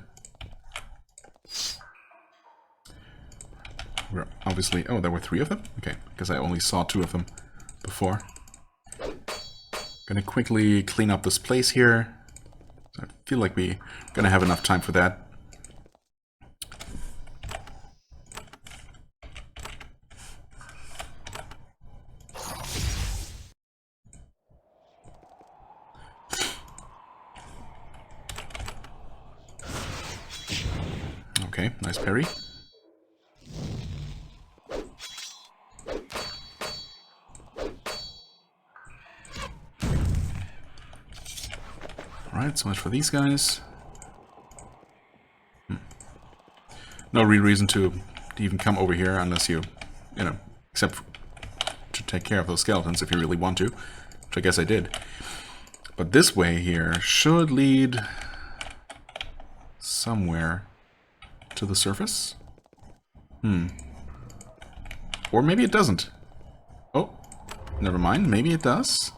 We're obviously... Oh, there were 3 of them? Okay, because I only saw 2 of them before. Gonna quickly clean up this place here. I feel like we're gonna have enough time for that. Okay, nice parry. Alright, so much for these guys. No real reason to even come over here unless you know, except to take care of those skeletons if you really want to, which I guess I did. But this way here should lead somewhere to the surface. Or maybe it doesn't. Oh, never mind. Maybe it does.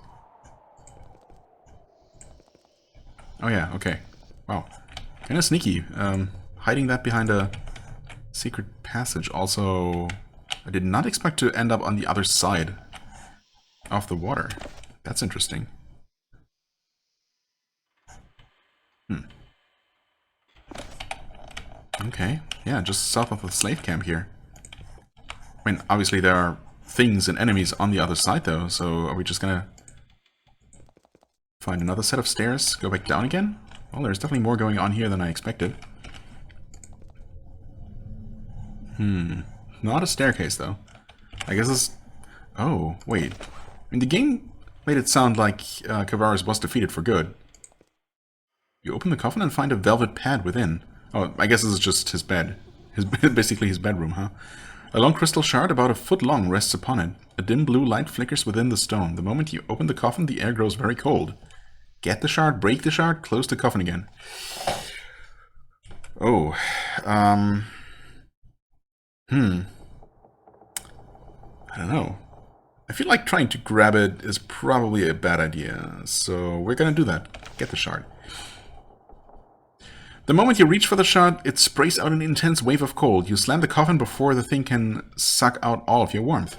Oh yeah, okay. Wow. Kind of sneaky. Hiding that behind a secret passage. Also, I did not expect to end up on the other side of the water. That's interesting. Okay, yeah, just south of the slave camp here. I mean, obviously there are things and enemies on the other side though, so are we just gonna find another set of stairs, go back down again? Well, there's definitely more going on here than I expected. Not a staircase though. I guess it's... Oh, wait. I mean, the game made it sound like Kavaris was defeated for good. You open the coffin and find a velvet pad within. Oh, I guess this is just his bed. Basically his bedroom, huh? A long crystal shard about a foot long rests upon it. A dim blue light flickers within the stone. The moment you open the coffin, the air grows very cold. Get the shard, break the shard, close the coffin again. Oh, I don't know. I feel like trying to grab it is probably a bad idea, so we're gonna do that. Get the shard. The moment you reach for the shard, it sprays out an intense wave of cold. You slam the coffin before the thing can suck out all of your warmth.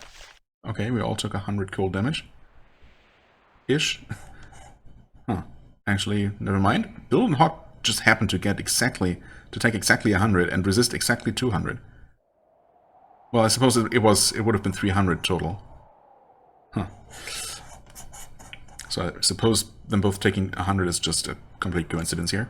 Okay, we all took 100 cold damage. Ish. Huh. Actually, never mind. Bill and Hawk just happened to take exactly 100 and resist exactly 200. Well, I suppose it would have been 300 total. Huh. So I suppose them both taking 100 is just a complete coincidence here.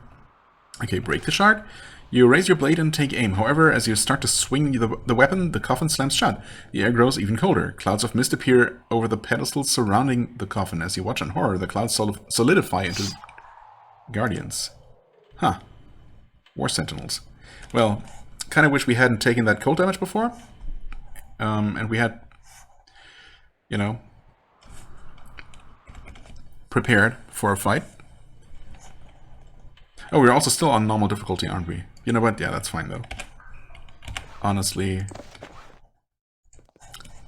Okay, break the shard. You raise your blade and take aim. However, as you start to swing the weapon, the coffin slams shut. The air grows even colder. Clouds of mist appear over the pedestals surrounding the coffin. As you watch in horror, the clouds solidify into guardians. Huh. War sentinels. Well, kind of wish we hadn't taken that cold damage before. And we had, you know, prepared for a fight. Oh, we're also still on normal difficulty, aren't we? You know what? Yeah, that's fine, though. Honestly,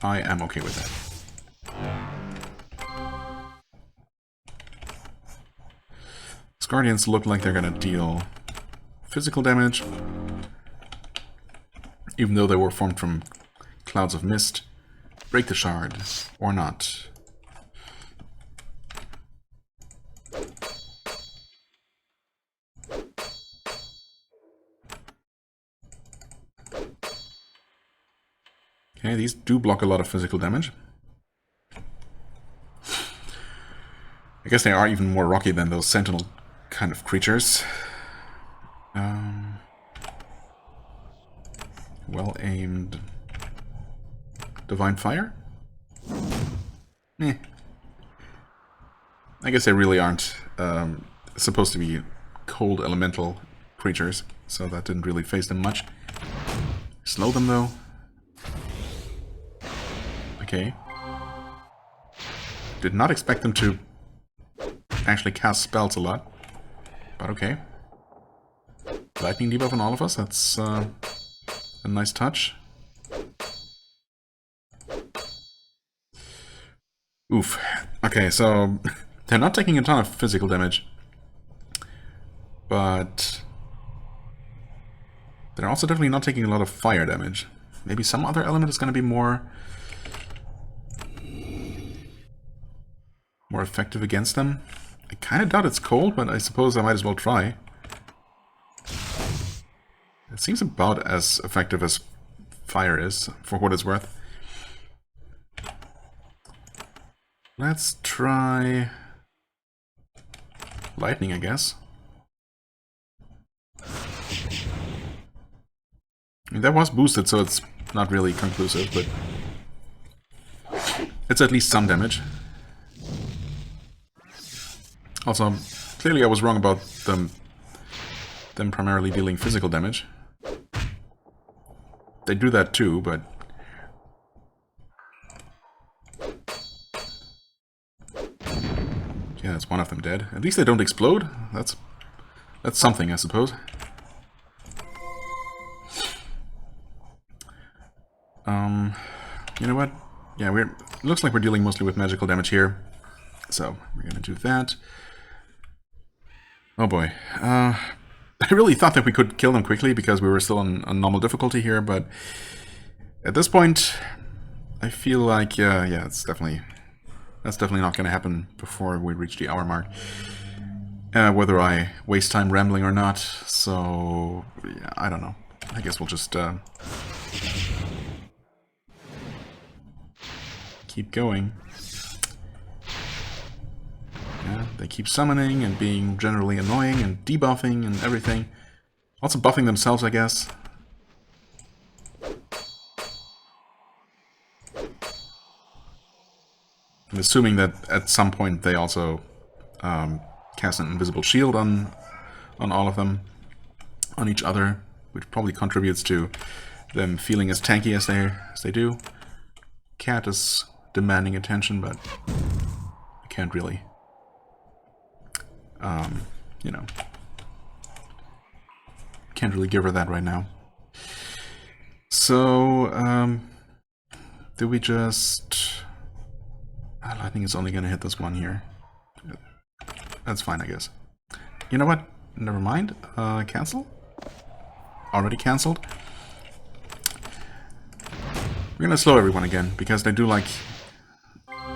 I am okay with that. These guardians look like they're gonna deal physical damage. even though they were formed from clouds of mist. Break the shard, or not. Okay, these do block a lot of physical damage. I guess they are even more rocky than those sentinel kind of creatures. Well aimed. Divine Fire? Eh. I guess they really aren't supposed to be cold elemental creatures, so that didn't really phase them much. Slow them though. Okay. Did not expect them to actually cast spells a lot, but okay. Lightning debuff on all of us, that's a nice touch. Oof. Okay, so they're not taking a ton of physical damage, but they're also definitely not taking a lot of fire damage. Maybe some other element is going to be more effective against them. I kind of doubt it's cold, but I suppose I might as well try. It seems about as effective as fire is, for what it's worth. Let's try lightning, I guess. I mean, that was boosted, so it's not really conclusive, but it's at least some damage. Also, clearly I was wrong about them primarily dealing physical damage. They do that too, but yeah, that's one of them dead. At least they don't explode. That's something, I suppose. You know what? Yeah, looks like we're dealing mostly with magical damage here. So, we're gonna do that. Oh boy. I really thought that we could kill them quickly because we were still on normal difficulty here, but at this point, I feel like, yeah, that's definitely not gonna happen before we reach the hour mark. Whether I waste time rambling or not, so, yeah, I don't know. I guess we'll just, keep going. Yeah, they keep summoning and being generally annoying and debuffing and everything. Also buffing themselves, I guess. I'm assuming that at some point they also cast an invisible shield on all of them, on each other, which probably contributes to them feeling as tanky as they do. Cat is demanding attention, but I can't really, you know, can't really give her that right now. So, do we just... lightning is only going to hit this one here. That's fine, I guess. You know what? Never mind. Cancel? Already cancelled. We're going to slow everyone again, because they do like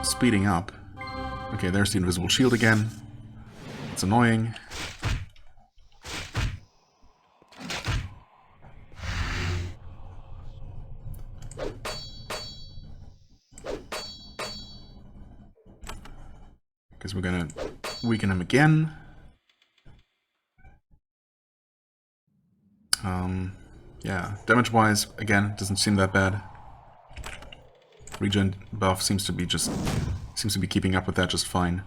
speeding up. Okay, there's the invisible shield again. It's annoying. Because we're gonna weaken him again. Yeah, damage-wise, again, it doesn't seem that bad. Regen buff seems to be keeping up with that just fine.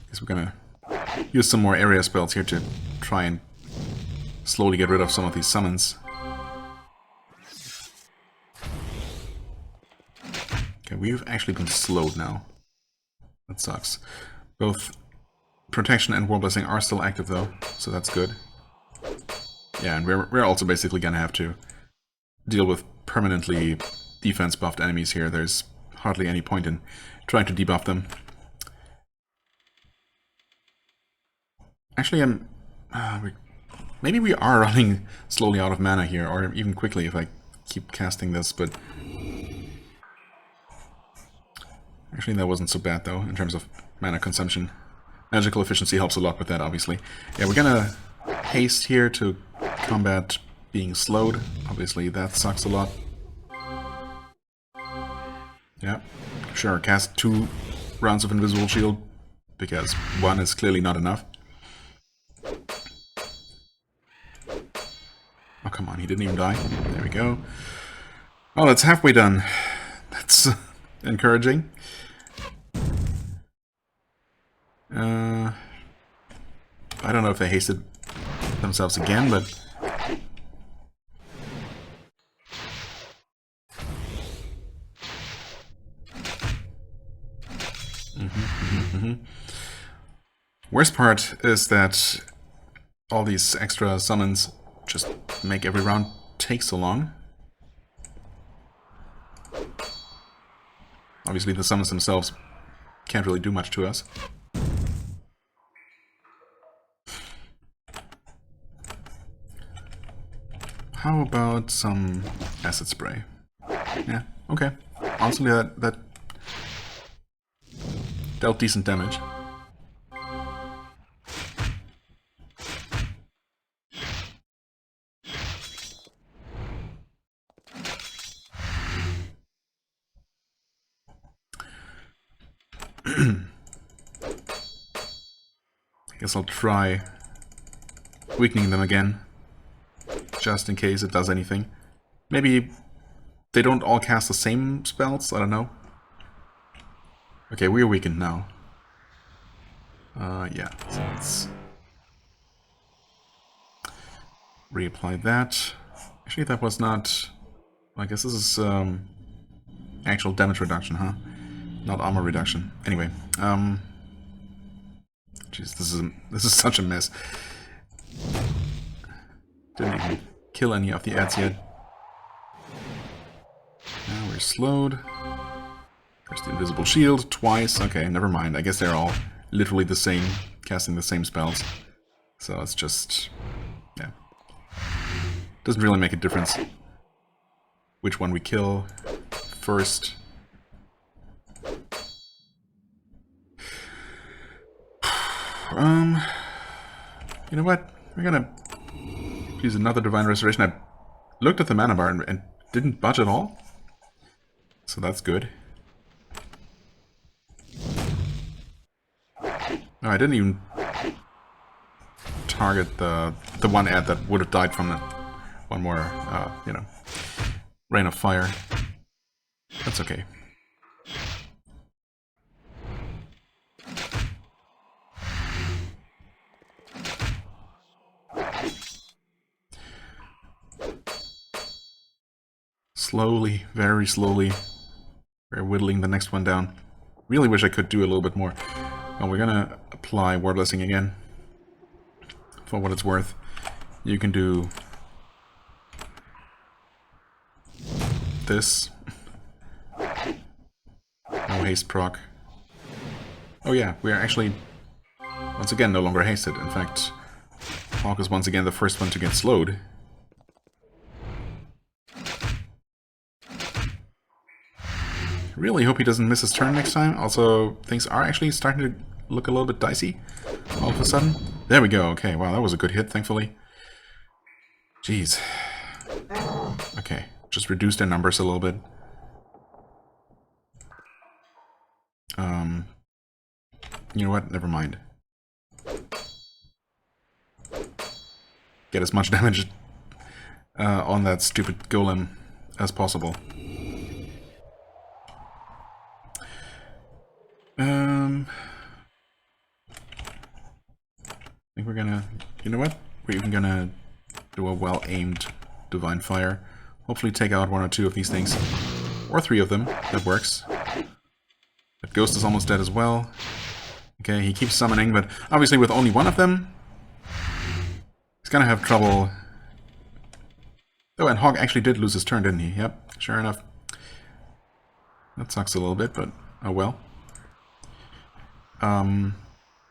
Guess we're gonna use some more area spells here to try and slowly get rid of some of these summons. Okay, we've actually been slowed now. That sucks. Both protection and war blessing are still active though, so that's good. Yeah, and we're also basically gonna have to deal with permanently defense buffed enemies here. There's hardly any point in trying to debuff them. Actually, Maybe we are running slowly out of mana here, or even quickly if I keep casting this, but... Actually, that wasn't so bad, though, in terms of mana consumption. Magical efficiency helps a lot with that, obviously. Yeah, we're gonna haste here to combat being slowed. Obviously, that sucks a lot. Yeah, sure, cast 2 rounds of Invisible Shield, because 1 is clearly not enough. Oh, come on, he didn't even die. There we go. Oh, that's halfway done. That's encouraging. I don't know if they hasted themselves again, but... Worst part is that all these extra summons just make every round take so long. Obviously the summons themselves can't really do much to us. How about some acid spray? Yeah, okay. Honestly, that dealt decent damage. I guess I'll try weakening them again, just in case it does anything. Maybe they don't all cast the same spells, I don't know. Okay, we're weakened now. Yeah, so let's reapply that. Actually, that was not... I guess this is actual damage reduction, huh? Not armor reduction. Anyway, jeez, this is such a mess. Didn't even kill any of the ads yet. Now we're slowed. There's the Invisible Shield twice. Okay, never mind. I guess they're all literally the same, casting the same spells. So it's just... yeah. Doesn't really make a difference which one we kill first. You know what? We're gonna use another Divine Restoration. I looked at the mana bar and didn't budge at all. So that's good. No, I didn't even target the one ad that would have died from it. One more, you know, Rain of Fire. That's okay. Slowly, very slowly, we're whittling the next one down. Really wish I could do a little bit more. Well, we're gonna apply War Blessing again. For what it's worth. You can do this. No haste proc. Oh yeah, we are actually once again no longer hasted. In fact, Hawk is once again the first one to get slowed. Really hope he doesn't miss his turn next time. Also, things are actually starting to look a little bit dicey all of a sudden. There we go. Okay, wow, that was a good hit, thankfully. Jeez. Okay, just reduce their numbers a little bit. You know what? Never mind. Get as much damage on that stupid golem as possible. I think we're gonna... You know what? We're even gonna do a well-aimed Divine Fire. Hopefully take out 1 or 2 of these things. Or 3 of them. That works. That Ghost is almost dead as well. Okay, he keeps summoning, but obviously with only 1 of them, he's gonna have trouble... Oh, and Hog actually did lose his turn, didn't he? Yep, sure enough. That sucks a little bit, but oh well.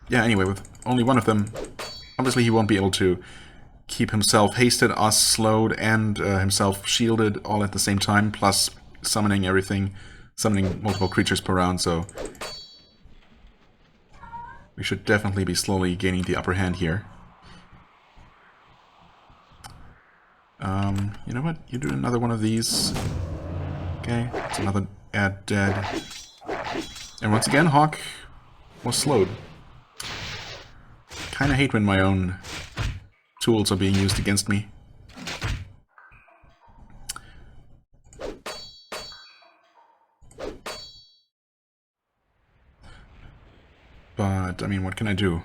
Yeah, anyway, with only 1 of them, obviously he won't be able to keep himself hasted, us slowed, and himself shielded all at the same time, plus summoning everything, summoning multiple creatures per round, so we should definitely be slowly gaining the upper hand here. You know what? You do another one of these. Okay, it's another add dead. And once again, Hawk was slowed. Kinda hate when my own tools are being used against me. But, I mean, what can I do?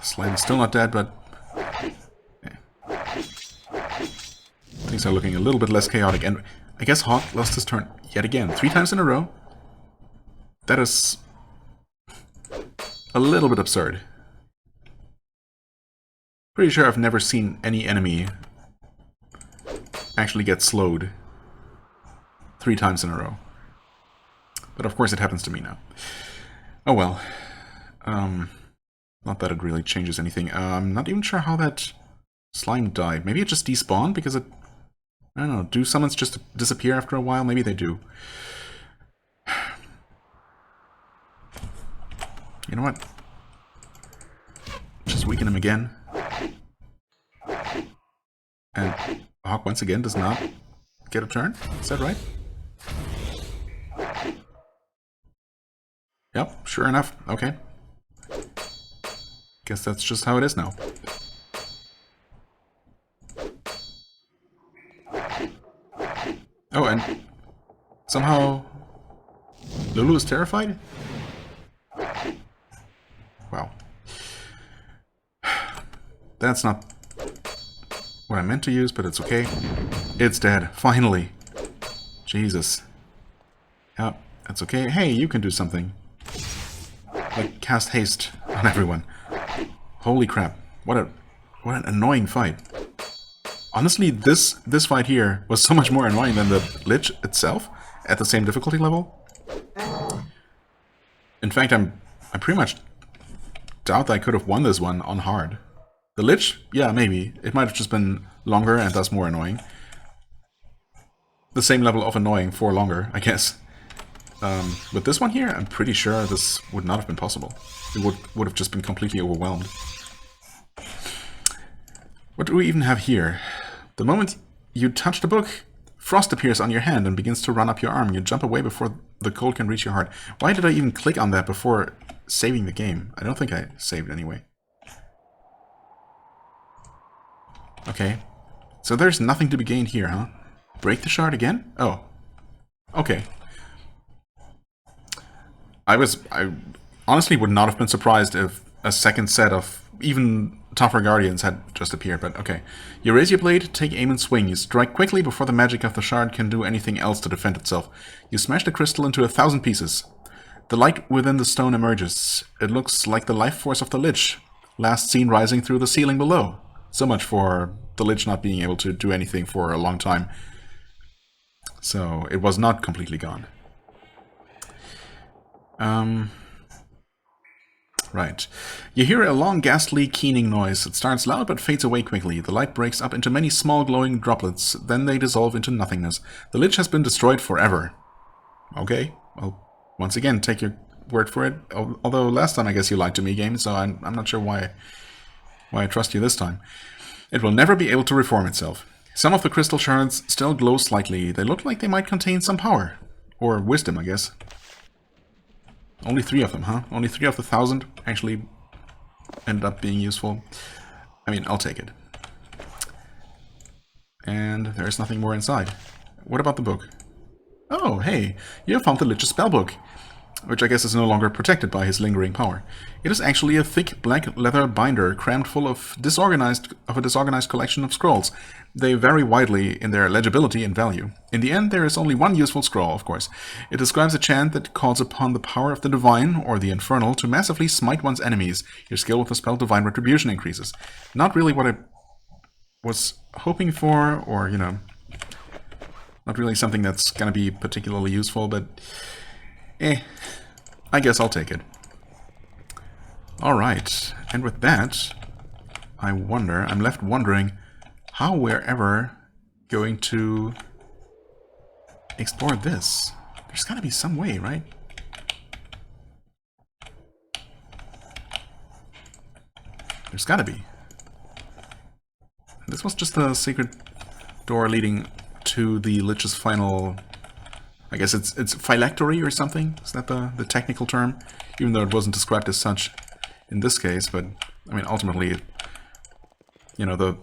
Slime is still not dead, but yeah. Things are looking a little bit less chaotic. And I guess Hawk lost his turn yet again. 3 times in a row. That is a little bit absurd. Pretty sure I've never seen any enemy actually get slowed 3 times in a row. But of course it happens to me now. Oh well. Not that it really changes anything. I'm not even sure how that slime died. Maybe it just despawned because it... I don't know. Do summons just disappear after a while? Maybe they do. You know what? Just weaken him again. And Hawk once again does not get a turn. Is that right? Yep, sure enough. Okay. Guess that's just how it is now. Oh, and somehow Lulu is terrified? Wow. That's not what I meant to use, but it's okay. It's dead, finally. Jesus. Yeah, that's okay. Hey, you can do something. Like, cast haste on everyone. Holy crap. What an annoying fight. Honestly, this fight here was so much more annoying than the Lich itself at the same difficulty level. In fact, I pretty much doubt that I could have won this one on hard. The Lich? Yeah, maybe. It might have just been longer and thus more annoying. The same level of annoying for longer, I guess. With this one here, I'm pretty sure this would not have been possible. It would have just been completely overwhelmed. What do we even have here? The moment you touch the book, frost appears on your hand and begins to run up your arm. You jump away before the cold can reach your heart. Why did I even click on that before saving the game? I don't think I saved anyway. Okay. So there's nothing to be gained here, huh? Break the shard again? Oh. Okay. I honestly would not have been surprised if a second set of even tougher guardians had just appeared, but okay. You raise your blade, take aim and swing. You strike quickly before the magic of the shard can do anything else to defend itself. You smash the crystal into 1,000 pieces. The light within the stone emerges. It looks like the life force of the Lich, last seen rising through the ceiling below. So much for the Lich not being able to do anything for a long time. So it was not completely gone. Right. You hear a long, ghastly, keening noise. It starts loud but fades away quickly. The light breaks up into many small glowing droplets. Then they dissolve into nothingness. The Lich has been destroyed forever. Okay. Well, once again, take your word for it. Although last time I guess you lied to me, game, so I'm not sure why I trust you this time. It will never be able to reform itself. Some of the crystal shards still glow slightly. They look like they might contain some power. Or wisdom, I guess. Only 3 of them, huh? Only 3 of the 1,000 actually ended up being useful. I mean, I'll take it. And there's nothing more inside. What about the book? Oh, hey, you have found the Lich's spellbook, which I guess is no longer protected by his lingering power. It is actually a thick black leather binder crammed full of a disorganized collection of scrolls. They vary widely in their legibility and value. In the end, there is only one useful scroll, of course. It describes a chant that calls upon the power of the divine, or the infernal, to massively smite one's enemies. Your skill with the spell Divine Retribution increases. Not really what I was hoping for, or, you know, not really something that's going to be particularly useful, but I I guess I'll take it. Alright, and with that, I'm left wondering how we're ever going to explore this. There's gotta be some way, right? There's gotta be. This was just a secret door leading to the Lich's final... I guess it's phylactery or something? Is that the technical term? Even though it wasn't described as such in this case, but I mean, ultimately, you know, the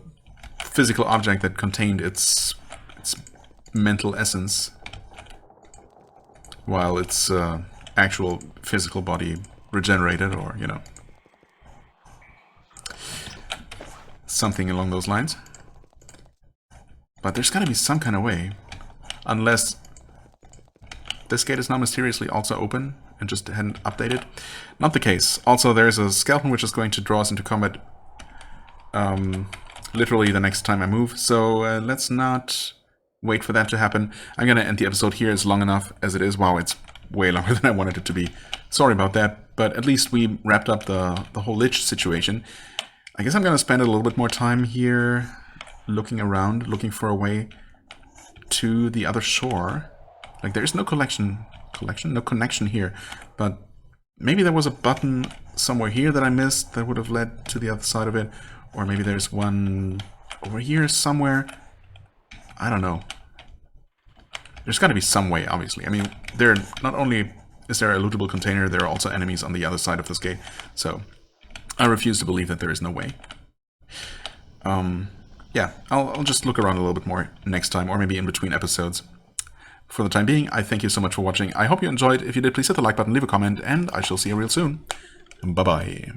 physical object that contained its mental essence, while its actual physical body regenerated, or, you know, something along those lines. But there's gotta be some kind of way, unless this gate is now mysteriously also open and just hadn't updated. Not the case. Also, there's a skeleton which is going to draw us into combat literally the next time I move, so let's not wait for that to happen. I'm gonna end the episode here. It's long enough as it is. Wow, it's way longer than I wanted it to be. Sorry about that, but at least we wrapped up the whole Lich situation. I guess I'm gonna spend a little bit more time here looking around, looking for a way to the other shore. Like, there's no no connection here, but maybe there was a button somewhere here that I missed that would have led to the other side of it, or maybe there's one over here somewhere. I don't know. There's got to be some way, obviously. I mean, there not only is there a lootable container, there are also enemies on the other side of this gate, so I refuse to believe that there is no way. Yeah, I'll just look around a little bit more next time, or maybe in between episodes. For the time being, I thank you so much for watching. I hope you enjoyed. If you did, please hit the like button, leave a comment, and I shall see you real soon. Bye-bye.